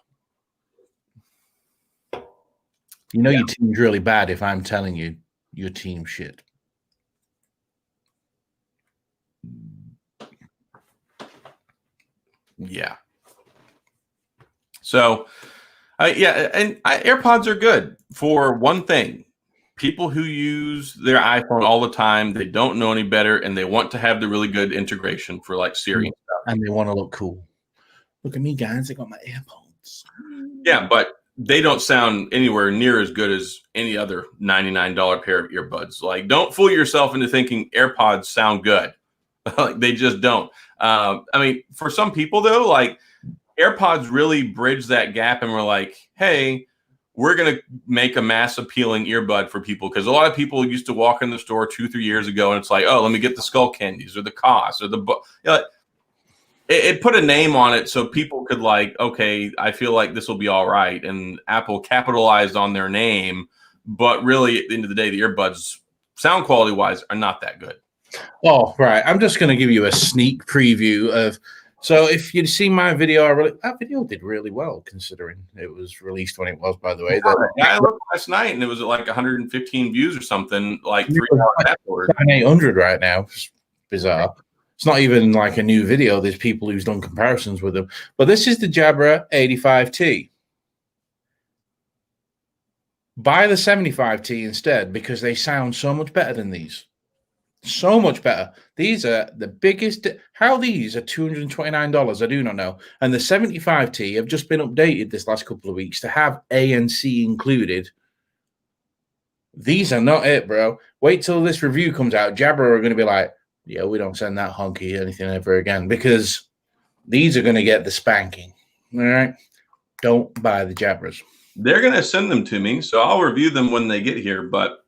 Your team's really bad if I'm telling you your team shit. Yeah. So, AirPods are good for one thing. People who use their iPhone all the time, they don't know any better, and they want to have the really good integration for like Siri and stuff. And they want to look cool. Look at me, guys. I got my AirPods. Yeah, but they don't sound anywhere near as good as any other $99 pair of earbuds. Like, don't fool yourself into thinking AirPods sound good. Like, they just don't. I mean, for some people though, like AirPods really bridge that gap, and we're like, hey, we're going to make a mass appealing earbud for people, because a lot of people used to walk in the store 2-3 years ago and it's like, oh, let me get the skull candies or the Koss or the it put a name on it so people could like, okay, I feel like this will be all right. And Apple capitalized on their name, but really at the end of the day, the earbuds sound quality wise are not that good. Oh, right. I'm just going to give you a sneak preview of. So if you'd seen my video, that video did really well considering it was released when it was, by the way. I looked last night and it was like 115 views or something, like 3 hours afterwards. 800 right now. It's bizarre. It's not even like a new video. There's people who's done comparisons with them. But this is the Jabra 85T. Buy the 75T instead, because they sound so much better than these. So much better. These are the biggest. How these are $229, I do not know. And the 75T have just been updated this last couple of weeks to have ANC included. These are not it, bro. Wait till this review comes out. Jabra are going to be like, yeah, we don't send that honky anything ever again, because these are going to get the spanking. All right? Don't buy the Jabras. They're going to send them to me, so I'll review them when they get here. But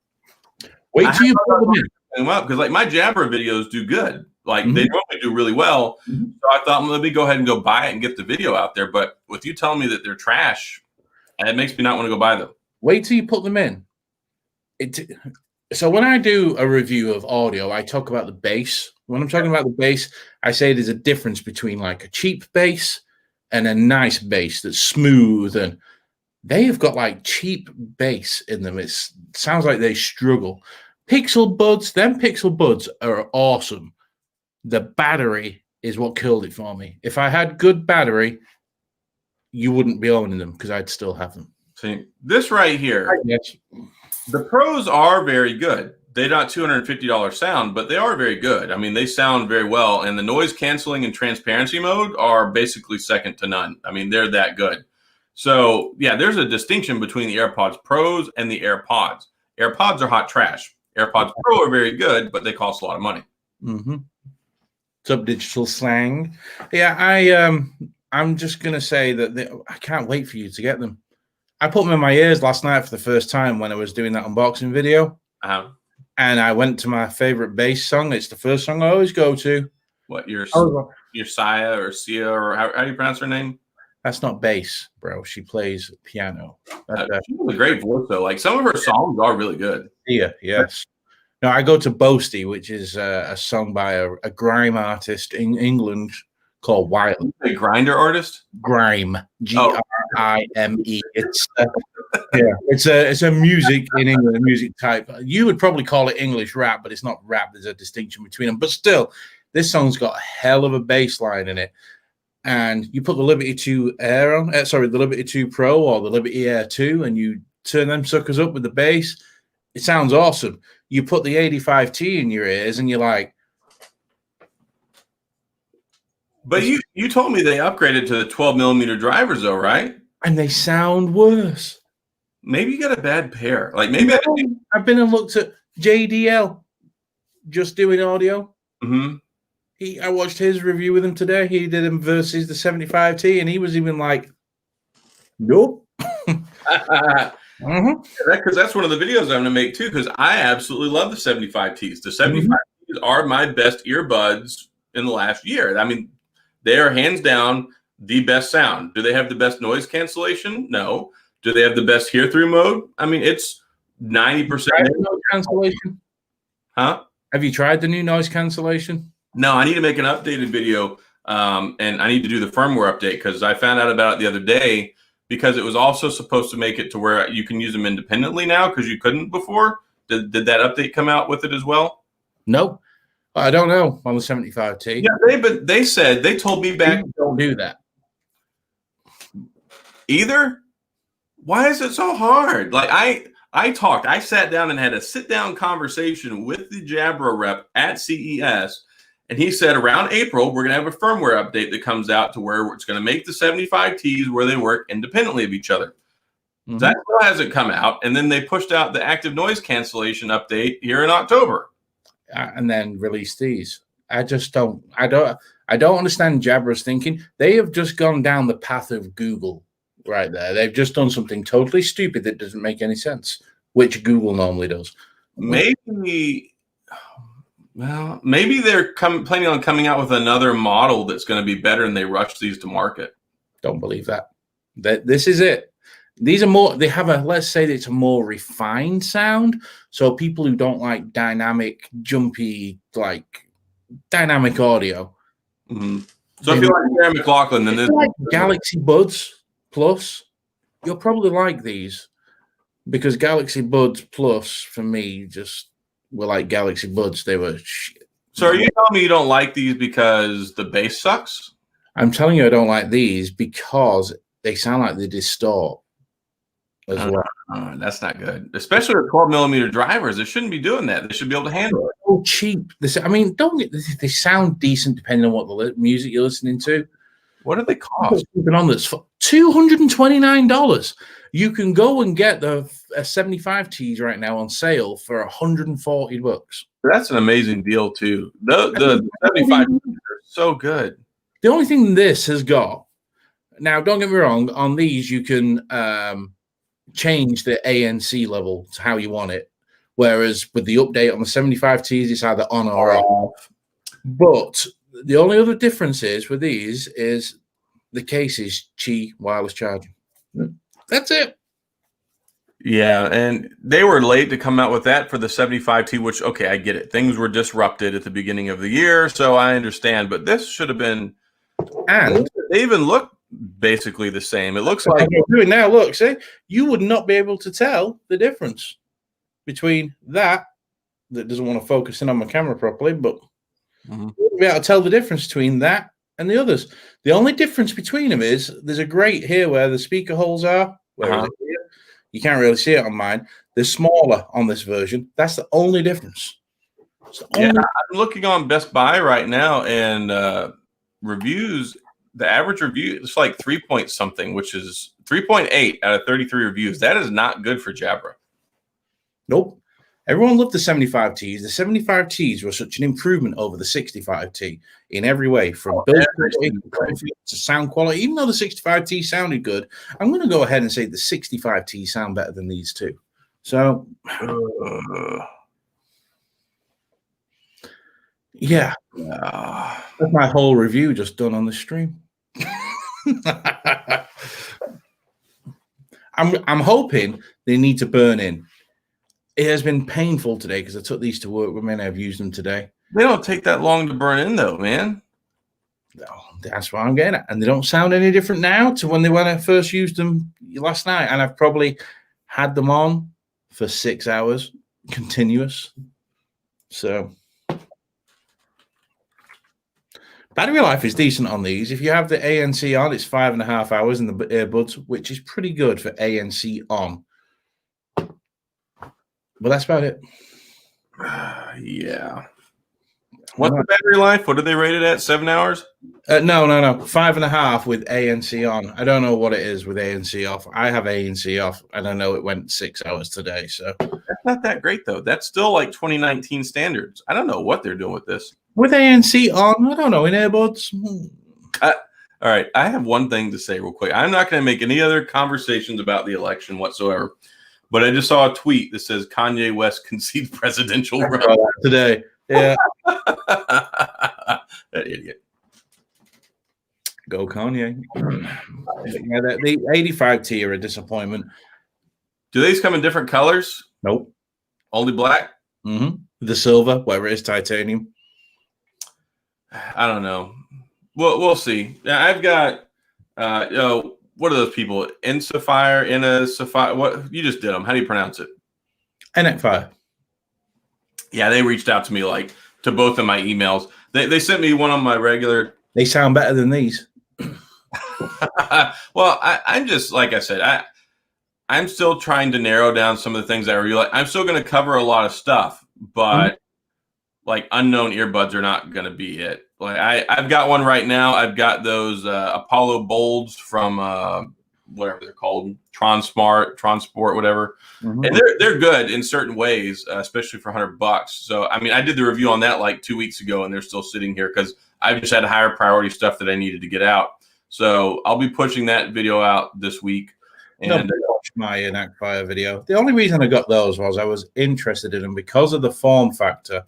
wait till you put them in. Because like my Jabra videos do good. Like they normally do really well. So I thought, well, let me go ahead and go buy it and get the video out there. But with you telling me that they're trash, it makes me not want to go buy them. Wait till you put them in. So when I do a review of audio, I talk about the bass. When I'm talking about the bass, I say there's a difference between like a cheap bass and a nice bass that's smooth. And they have got like cheap bass in them. It sounds like they struggle. Pixel Buds, them Pixel Buds are awesome. The battery is what killed it for me. If I had good battery, you wouldn't be owning them, because I'd still have them. See, this right here, yes. The Pros are very good. They're not $250 sound, but they are very good. I mean, they sound very well, and the noise canceling and transparency mode are basically second to none. I mean, they're that good. So, yeah, there's a distinction between the AirPods Pros and the AirPods. AirPods are hot trash. AirPods Pro are very good, but they cost a lot of money. What's up, digital slang? Yeah, I'm just gonna say that I can't wait for you to get them. I put them in my ears last night for the first time when I was doing that unboxing video, and I went to my favorite bass song. It's the first song I always go to. What, your Sia or Sia, or how do you pronounce her name? That's not bass, bro. She plays piano. She has a great voice, though. Like, some of her songs are really good. Yeah, yes. No, I go to Boasty, which is a song by a grime artist in England called Wild. A grinder artist? Grime, Grime. It's a music in England, a music type. You would probably call it English rap, but it's not rap. There's a distinction between them. But still, this song's got a hell of a bass line in it. And you put the Liberty 2 Air on, the Liberty 2 Pro or the Liberty Air 2, and you turn them suckers up with the bass. It sounds awesome. You put the 85T in your ears, and you're like. But you told me they upgraded to the 12-millimeter drivers, though, right? And they sound worse. Maybe you got a bad pair. Like, maybe I've been and looked at JDL, just doing audio. I watched his review with him today. He did him versus the 75T, and he was even like, nope. Because that's one of the videos I'm going to make too, because I absolutely love the 75Ts. The 75Ts are my best earbuds in the last year. I mean, they are hands down the best sound. Do they have the best noise cancellation? No. Do they have the best hear-through mode? I mean, it's 90% noise cancellation. Huh? Have you tried the new noise cancellation? No, I need to make an updated video, and I need to do the firmware update, because I found out about it the other day, because it was also supposed to make it to where you can use them independently now, because you couldn't before. Did that update come out with it as well? Nope. I don't know on the 75T. Yeah, they told me back. Don't do that. Either? Why is it so hard? Like, I sat down and had a sit-down conversation with the Jabra rep at CES, and he said around April, we're going to have a firmware update that comes out to where it's going to make the 75Ts where they work independently of each other. Mm-hmm. That still hasn't come out. And then they pushed out the active noise cancellation update here in October. And then released these. I don't understand Jabra's thinking. They have just gone down the path of Google right there. They've just done something totally stupid that doesn't make any sense, which Google normally does. Maybe they're planning on coming out with another model that's going to be better, and they rush these to market. Don't believe that. This is it. These are more. They have a. Let's say it's a more refined sound. So people who don't like dynamic, jumpy, like dynamic audio. Mm-hmm. So if you like Sarah McLachlan, then this like Galaxy Buds Plus, you'll probably like these because Galaxy Buds Plus for me just were like Galaxy Buds. They were shit. So are you telling me you don't like these because the bass sucks? I'm telling you I don't like these because they sound like they distort as well. That's not good, especially with 12mm drivers. They shouldn't be doing that. They should be able to handle it. So cheap. They sound decent depending on what the music you're listening to. What do they cost? On this for $229. You can go and get the 75Ts right now on sale for $140. That's an amazing deal too. The 75 are so good. The only thing this has got now, don't get me wrong, on these you can change the ANC level to how you want it. Whereas with the update on the 75Ts, it's either on or off. But the only other difference is with these is the case is Qi wireless charging. That's it. Yeah, and they were late to come out with that for the 75T, which, okay, I get it. Things were disrupted at the beginning of the year, so I understand. But this should have been, and they even look basically the same. It looks like doing now. Look, see, you would not be able to tell the difference between that doesn't want to focus in on my camera properly, but you wouldn't be able to tell the difference between that and the others. The only difference between them is there's a grate here where the speaker holes are. Where is it here? You can't really see it on mine. They're smaller on this version. That's the only difference. I'm looking on Best Buy right now, and reviews. The average review is like 3 point something, which is 3.8 out of 33 reviews. That is not good for Jabra. Nope. Everyone loved the 75Ts. The 75Ts were such an improvement over the 65T in every way, from build quality to sound quality. Even though the 65T sounded good, I'm going to go ahead and say the 65T sound better than these two. So, yeah. That's my whole review just done on the stream. I'm hoping they need to burn in. It has been painful today because I took these to work with me and I've used them today. They don't take that long to burn in, though, man. No, that's what I'm getting at. And they don't sound any different now to when I first used them last night. And I've probably had them on for 6 hours continuous. So battery life is decent on these. If you have the ANC on, it's 5.5 hours in the earbuds, which is pretty good for ANC on. But that's about it. Yeah. What's the battery life? What did they rate it at? 7 hours? No. 5.5 with ANC on. I don't know what it is with ANC off. I have ANC off, and I know it went 6 hours today. So that's not that great, though. That's still like 2019 standards. I don't know what they're doing with this. With ANC on, I don't know, in earbuds. All right. I have one thing to say real quick. I'm not going to make any other conversations about the election whatsoever. But I just saw a tweet that says Kanye West concedes presidential run today. Yeah. That idiot. Go Kanye. Yeah, the 85T are a disappointment. Do these come in different colors? Nope. Only black? Mm-hmm. The silver, whether it is titanium. I don't know. Well, we'll see. I've got, what are those people? Sapphire. What you just did them? How do you pronounce it? NX5. Yeah, they reached out to me to both of my emails. They sent me one on my regular. They sound better than these. Well, I'm just like I said. I'm still trying to narrow down some of the things I realize. I'm still going to cover a lot of stuff, but unknown earbuds are not going to be it. I've got one right now. I've got those Apollo Bolds from whatever they're called, Transport, whatever. Mm-hmm. And they're good in certain ways, especially for $100. So I mean, I did the review on that like 2 weeks ago, and they're still sitting here because I just had higher priority stuff that I needed to get out. So I'll be pushing that video out this week. And watch my Fire video. The only reason I got those was I was interested in them because of the form factor.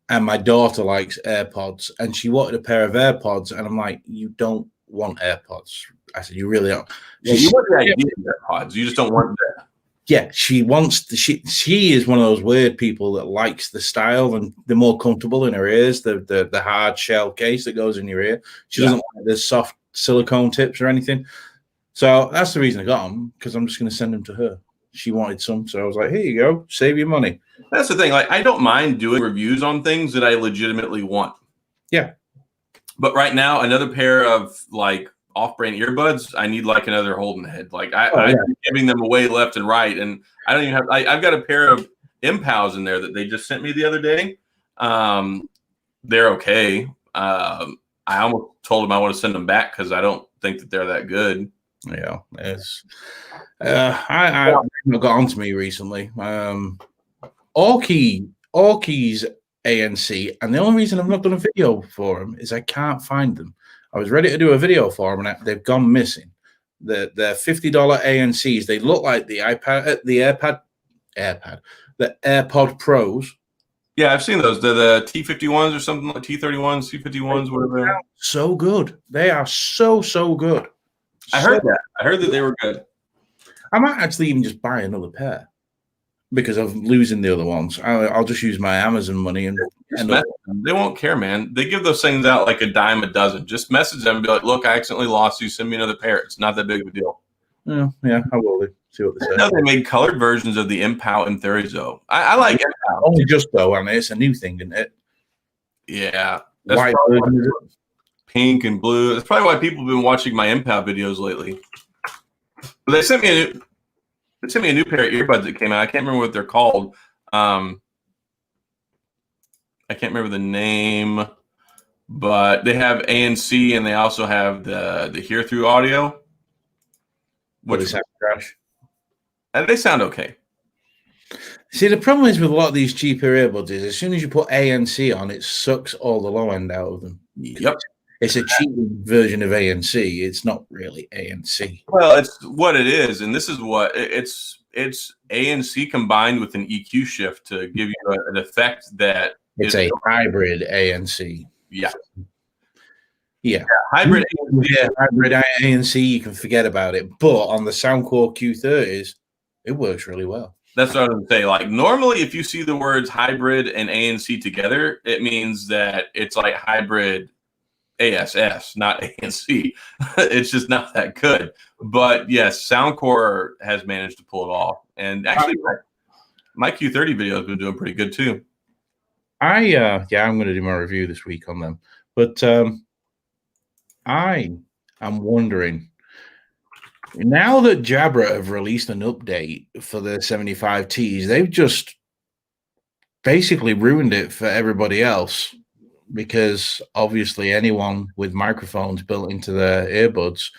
And my daughter likes AirPods, and she wanted a pair of AirPods, and I'm like, you don't want AirPods. I said, you really don't. Yeah, you want the idea of AirPods. You just don't want that. Yeah, she wants she is one of those weird people that likes the style, and they're more comfortable in her ears, the hard shell case that goes in your ear. She doesn't like the soft silicone tips or anything. So that's the reason I got them, because I'm just going to send them to her. She wanted some, so I was like, here you go, save your money. That's the thing. Like, I don't mind doing reviews on things that I legitimately want. Yeah. But right now, another pair of like off-brand earbuds, I need like another Holden head. Like I'm giving them away left and right, and I don't even have. I've got a pair of Impows in there that they just sent me the other day. They're okay. I almost told them I want to send them back because I don't think that they're that good. Yeah, it's. I got onto me recently. Orkey's ANC, and the only reason I've not done a video for them is I can't find them. I was ready to do a video for them, and they've gone missing. They're $50 ANCs. They look like the AirPod Pros. Yeah, I've seen those. They're the T51s or something like T31s, T51s, whatever. So good. They are so good. I heard that. I heard that they were good. I might actually even just buy another pair because of losing the other ones. I'll just use my Amazon money and they won't care, man. They give those things out like a dime a dozen. Just message them and be like, "Look, I accidentally lost you. Send me another pair." It's not that big of a deal. Yeah, I will see what they say. No, they made colored versions of the Impow and Thurizo. I like Impow. Only just though, and it's a new thing, isn't it? Yeah, white, pink, and blue. That's probably why people have been watching my Impow videos lately. But they sent me a new pair of earbuds that came out. I can't remember what they're called. I can't remember the name, but they have ANC and they also have the hear through audio. What is that, Crash? And they sound okay. See, the problem is with a lot of these cheaper earbuds is as soon as you put ANC on, it sucks all the low end out of them. Yep. It's a cheap version of ANC. It's not really ANC. Well, it's what it is, and this is what it's ANC combined with an EQ shift to give you an effect that it's a hybrid ANC. Yeah. Hybrid ANC, you can forget about it. But on the Soundcore Q30s, it works really well. That's what I was going to say. Like, normally, if you see the words hybrid and ANC together, it means that it's like hybrid ASS, not ANC. It's just not that good. But yes, Soundcore has managed to pull it off. And actually, my Q30 video has been doing pretty good too. I'm going to do my review this week on them. But I am wondering, now that Jabra have released an update for the 75Ts, they've just basically ruined it for everybody else. Because obviously anyone with microphones built into their earbuds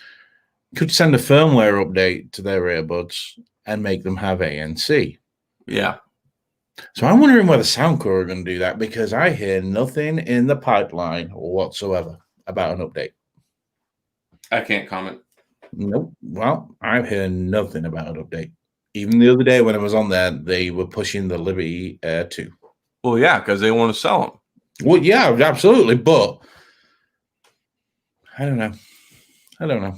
could send a firmware update to their earbuds and make them have ANC. Yeah. So I'm wondering whether Soundcore are going to do that, because I hear nothing in the pipeline whatsoever about an update. I can't comment. Nope. Well, I hear nothing about an update. Even the other day when I was on there, they were pushing the Liberty Air 2. Well, yeah, because they want to sell them. Well, yeah, absolutely, but I don't know.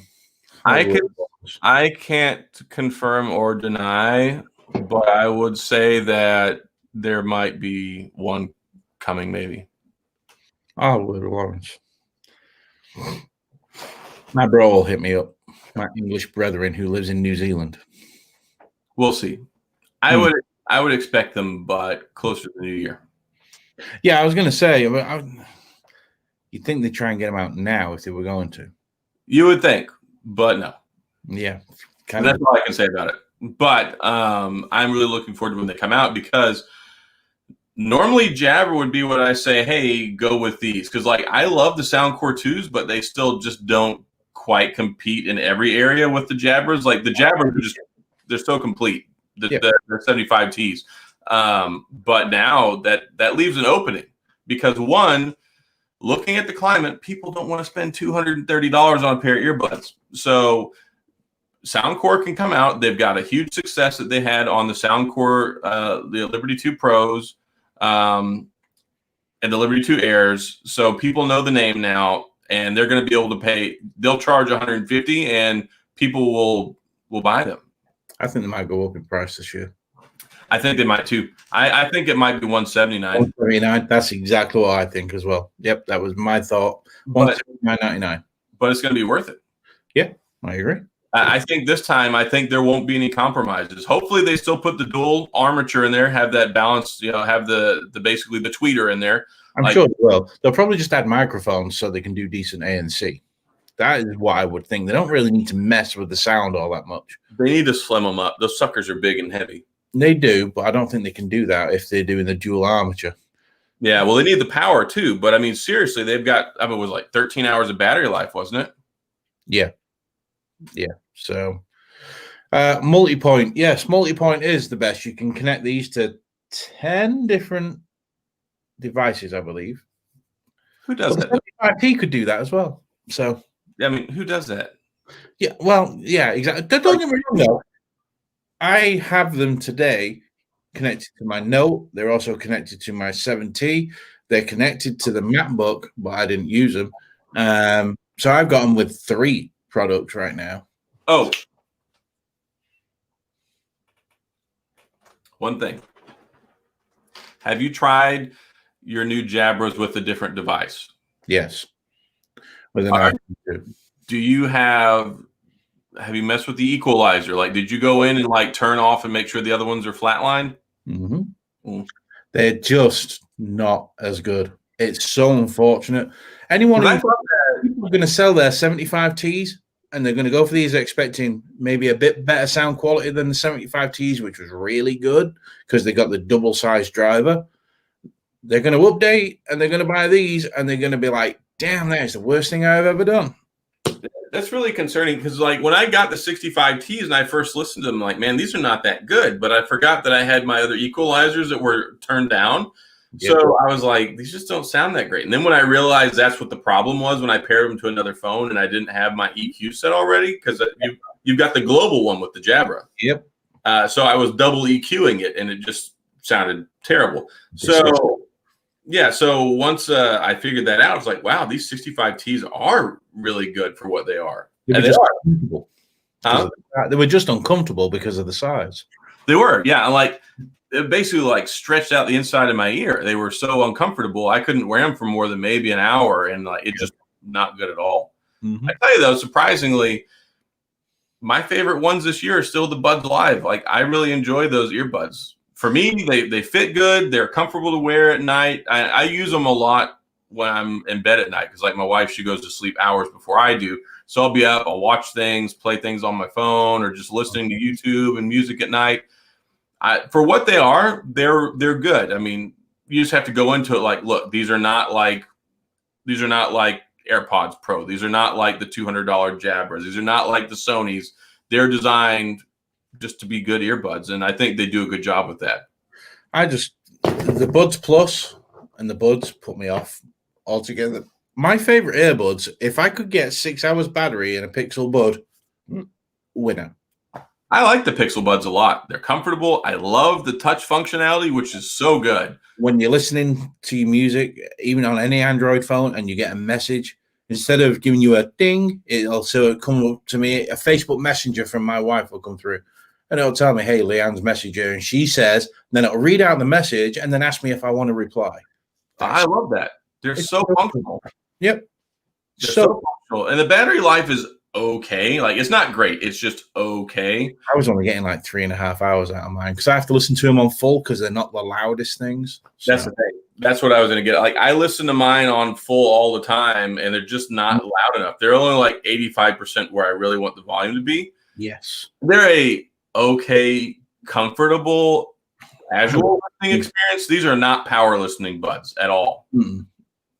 I can't confirm or deny, but I would say that there might be one coming, maybe. Oh, Lawrence. My bro will hit me up. My English brethren who lives in New Zealand. We'll see. I would expect them, but closer to the new year. Yeah, I was going to say, you'd think they'd try and get them out now if they were going to. You would think, but no. Yeah. That's all I can say about it. But I'm really looking forward to when they come out, because normally Jabra would be what I say, hey, go with these. Because like I love the Soundcore 2s, but they still just don't quite compete in every area with the Jabras. Like the Jabras are they're so complete. The 75Ts. But now that leaves an opening because one, looking at the climate, people don't want to spend $230 on a pair of earbuds. So Soundcore can come out. They've got a huge success that they had on the Soundcore, the Liberty 2 Pros, and the Liberty 2 Airs. So people know the name now, and they're going to be able to pay. They'll charge $150, and people will buy them. I think they might go up in price this year. I think they might too. I think it might be $179. $179. That's exactly what I think as well. Yep, that was my thought. $179.99. But it's going to be worth it. Yeah, I agree. I think this time, I think there won't be any compromises. Hopefully, they still put the dual armature in there, have that balance, have the basically the tweeter in there. I'm sure they will. They'll probably just add microphones so they can do decent ANC. That is what I would think. They don't really need to mess with the sound all that much. They need to slim them up. Those suckers are big and heavy. They do, but I don't think they can do that if they're doing the dual armature. Yeah, well, they need the power too. But I mean, seriously, they've got, it was like 13 hours of battery life, wasn't it? Yeah. Yeah. So, multi-point. Yes, multi-point is the best. You can connect these to 10 different devices, I believe. Who does that? 75P could do that as well. So, I mean, who does that? Yeah, well, yeah, exactly. Don't get me wrong, though. I have them today connected to my Note. They're also connected to my 7T. They're connected to the MacBook, but I didn't use them. So I've got them with 3 products right now. Oh, one thing. Have you tried your new Jabras with a different device? Yes. With an iPhone. Do you have you messed with the equalizer? Like, did you go in and like turn off and make sure the other ones are flatline? Mm-hmm. They're just not as good. It's so unfortunate. Anyone who's going to sell their 75Ts and they're going to go for these expecting maybe a bit better sound quality than the 75Ts, which was really good because they got the double-sized driver. They're going to update and they're going to buy these and they're going to be like, damn, that is the worst thing I've ever done. That's really concerning because, like, when I got the 65Ts and I first listened to them, like, man, these are not that good. But I forgot that I had my other equalizers that were turned down. Yeah. So I was like, these just don't sound that great. And then when I realized that's what the problem was when I paired them to another phone and I didn't have my EQ set already, because you've got the global one with the Jabra. Yep. So I was double EQing it and it just sounded terrible. So yeah, so once I figured that out, I was like, wow, these 65Ts are really good for what they are. They were just uncomfortable because of the size. They were, yeah. Like, it basically like stretched out the inside of my ear. They were so uncomfortable. I couldn't wear them for more than maybe an hour, and like it just not good at all. Mm-hmm. I tell you though, surprisingly, my favorite ones this year are still the Buds Live. Like, I really enjoy those earbuds. For me, they fit good. They're comfortable to wear at night. I use them a lot when I'm in bed at night because, like, my wife, she goes to sleep hours before I do. So I'll be up, I'll watch things, play things on my phone, or just listening to YouTube and music at night. For what they are, they're good. I mean, you just have to go into it like, look, these are not like AirPods Pro. These are not like the $200 Jabras. These are not like the Sonys. They're designed just to be good earbuds, and I think they do a good job with that. The Buds Plus and the Buds put me off altogether. My favorite earbuds, if I could get 6 hours battery in a Pixel Bud, winner. I like the Pixel Buds a lot. They're comfortable. I love the touch functionality, which is so good. When you're listening to your music, even on any Android phone, and you get a message, instead of giving you a ding, it'll come up to me. A Facebook Messenger from my wife will come through, and it'll tell me, hey, Leanne's messaged you, and she says, then it'll read out the message and then ask me if I want to reply. I love that. They're so functional. Yep. They're so functional. And the battery life is okay. Like, it's not great. It's just okay. I was only getting like 3.5 hours out of mine because I have to listen to them on full because they're not the loudest things. So. That's the thing. That's what I was going to get. Like, I listen to mine on full all the time, and they're just not loud enough. They're only like 85% where I really want the volume to be. Yes. They're a okay, comfortable, casual listening experience. These are not power listening buds at all. Mm-hmm.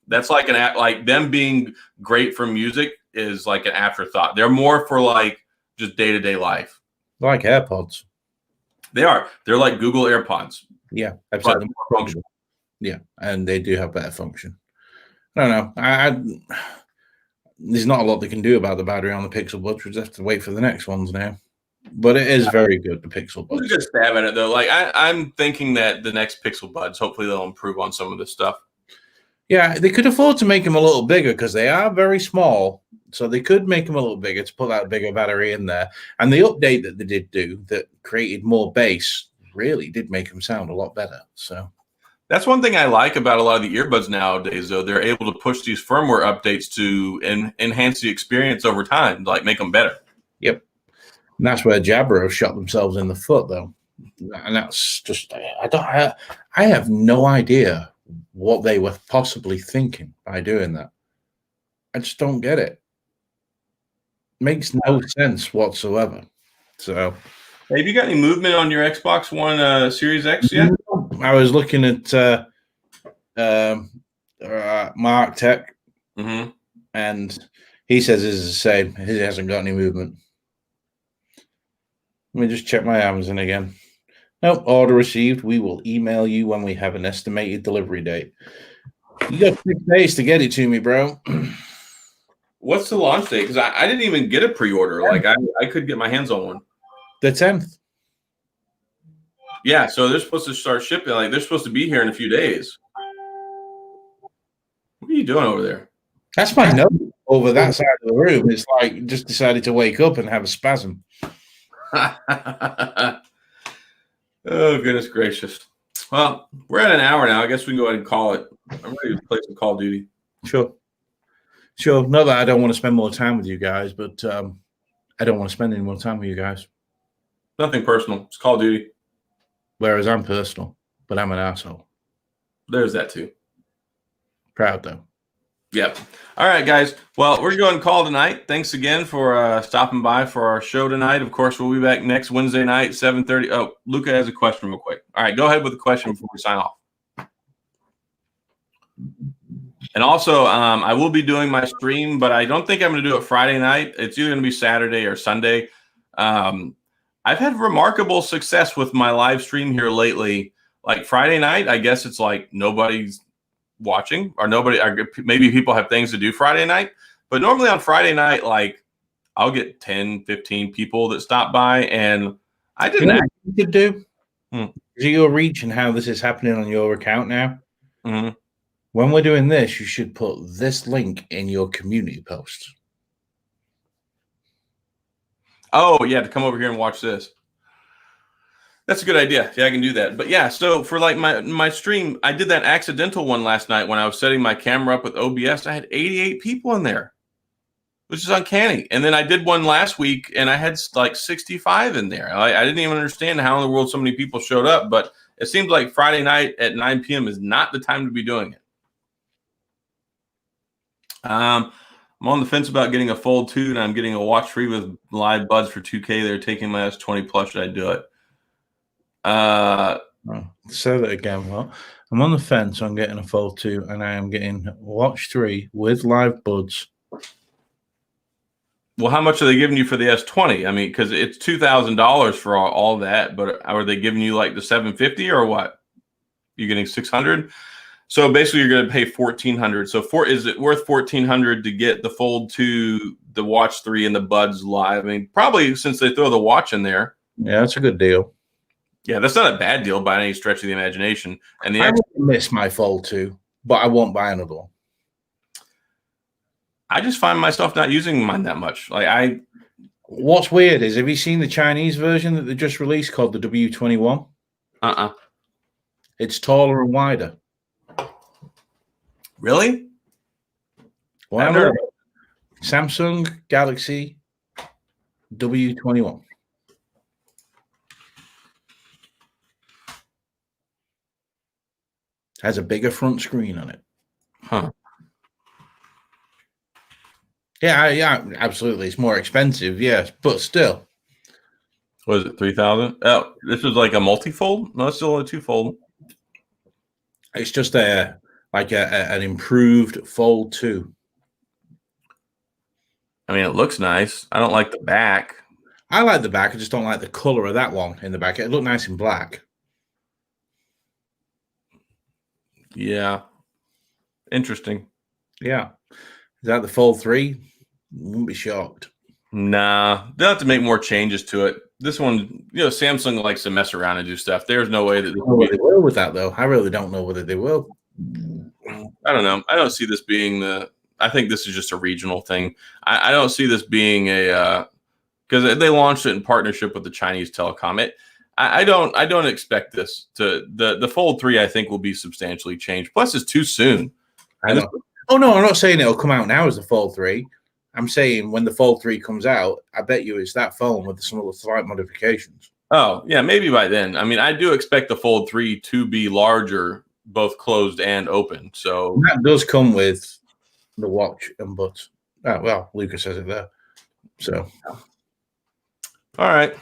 That's like like them being great for music is like an afterthought. They're more for like just day-to-day life. Like AirPods. They are. They're like Google AirPods. Yeah, I've said them. Yeah, and they do have better function. I don't know. There's not a lot they can do about the battery on the Pixel Buds. We just have to wait for the next ones now. But it is very good, the Pixel Buds. It's a good stab at it, though. Like I'm thinking that the next Pixel Buds, hopefully they'll improve on some of this stuff. Yeah, they could afford to make them a little bigger because they are very small. So they could make them a little bigger to put that bigger battery in there. And the update that they did do that created more bass really did make them sound a lot better. So that's one thing I like about a lot of the earbuds nowadays, though. They're able to push these firmware updates to enhance the experience over time, like make them better. Yep. And that's where Jabra have shot themselves in the foot, though. And that's just, I have no idea what they were possibly thinking by doing that. I just don't get it. Makes no sense whatsoever. So, have you got any movement on your Xbox One Series X yet? I was looking at Mark Tech, and he says it's the same. He hasn't got any movement. Let me just check my Amazon again. Nope, order received. We will email you when we have an estimated delivery date. You got 6 days to get it to me, bro. What's the launch date? Because I didn't even get a pre-order. Like I could get my hands on one. The 10th. Yeah, so they're supposed to start shipping. Like they're supposed to be here in a few days. What are you doing over there? That's my note over that side of the room. It's like just decided to wake up and have a spasm. Oh, goodness gracious. Well, we're at an hour now. I guess we can go ahead and call it. I'm ready to play some Call of Duty. Sure. Not that I don't want to spend more time with you guys, but I don't want to spend any more time with you guys. Nothing personal. It's Call of Duty. Whereas I'm personal, but I'm an asshole. There's that too. Proud though. Yep. All right, guys. Well, we're going to call tonight. Thanks again for stopping by for our show tonight. Of course, we'll be back next Wednesday night, 7:30. Oh, Luca has a question real quick. All right, go ahead with the question before we sign off. And also, I will be doing my stream, but I don't think I'm going to do it Friday night. It's either going to be Saturday or Sunday. I've had remarkable success with my live stream here lately. Like Friday night, I guess it's like nobody's watching or maybe people have things to do Friday night. But normally on Friday night, like I'll get 10, 15 people that stop by, and I didn't. You know what you could do? So your reach and how this is happening on your account now. Mm-hmm. When we're doing this, you should put this link in your community post. Oh, yeah, to come over here and watch this. That's a good idea. Yeah, I can do that. But yeah, so for like my stream, I did that accidental one last night when I was setting my camera up with OBS. I had 88 people in there, which is uncanny. And then I did one last week, and I had like 65 in there. I didn't even understand how in the world so many people showed up, but it seems like Friday night at 9 p.m. is not the time to be doing it. I'm on the fence about getting a Fold 2, and I'm getting a watch free with live buds for 2K. They're taking my S20 Plus. Should I do it? Say that again. Well, I'm on the fence on getting a Fold 2, and I am getting watch 3 with live buds. Well, how much are they giving you for the S20? I mean, because it's $2,000 for all that, but are they giving you like the $750 or what? You're getting $600. So basically, you're going to pay $1,400. So is it worth $1,400 to get the Fold 2, the Watch 3, and the Buds live? I mean, probably since they throw the watch in there. Yeah, that's a good deal. Yeah, that's not a bad deal by any stretch of the imagination. And I won't miss my Fold 2, but I won't buy another one. I just find myself not using mine that much. What's weird is, have you seen the Chinese version that they just released called the W21? It's taller and wider. Really? Well, Samsung Galaxy W21. Has a bigger front screen on it. Huh. Yeah, absolutely. It's more expensive, yes, but still. Was it 3,000? Oh, this is like a multi-fold? No, it's still a two-fold. It's just an improved Fold 2. I mean, it looks nice. I don't like the back. I like the back. I just don't like the color of that one in the back. It looked nice in black. Yeah. Interesting. Yeah. Is that the Fold 3? Wouldn't be shocked. Nah, they'll have to make more changes to it. This one, Samsung likes to mess around and do stuff. There's no way that I don't know what they will with that, though. I really don't know whether they will. I don't know. I don't see this being I think this is just a regional thing. I don't see this being because they launched it in partnership with the Chinese telecom. I don't expect this the Fold 3. I think will be substantially changed. Plus, it's too soon. I know. Oh no, I'm not saying it'll come out now as the Fold 3. I'm saying when the Fold 3 comes out, I bet you it's that phone with some of the slight modifications. Oh yeah, maybe by then. I mean, I do expect the Fold 3 to be larger, both closed and open. So and that does come with the watch and buds. Oh, well, Lucas says it there. So, all right.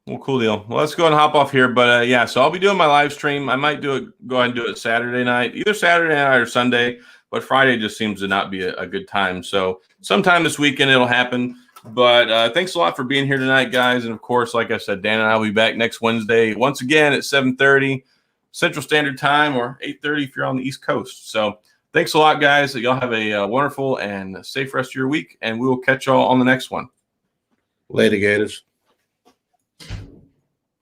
Well, cool deal. Well, let's go and hop off here. But yeah, so I'll be doing my live stream. I might go ahead and do it Saturday night, either Saturday night or Sunday. But Friday just seems to not be a good time. So sometime this weekend it'll happen. But thanks a lot for being here tonight, guys. And of course, like I said, Dan and I will be back next Wednesday once again at 7:30 Central Standard Time or 8:30 if you're on the East Coast. So thanks a lot, guys. Y'all have a wonderful and safe rest of your week, and we will catch y'all on the next one. Later, Gators.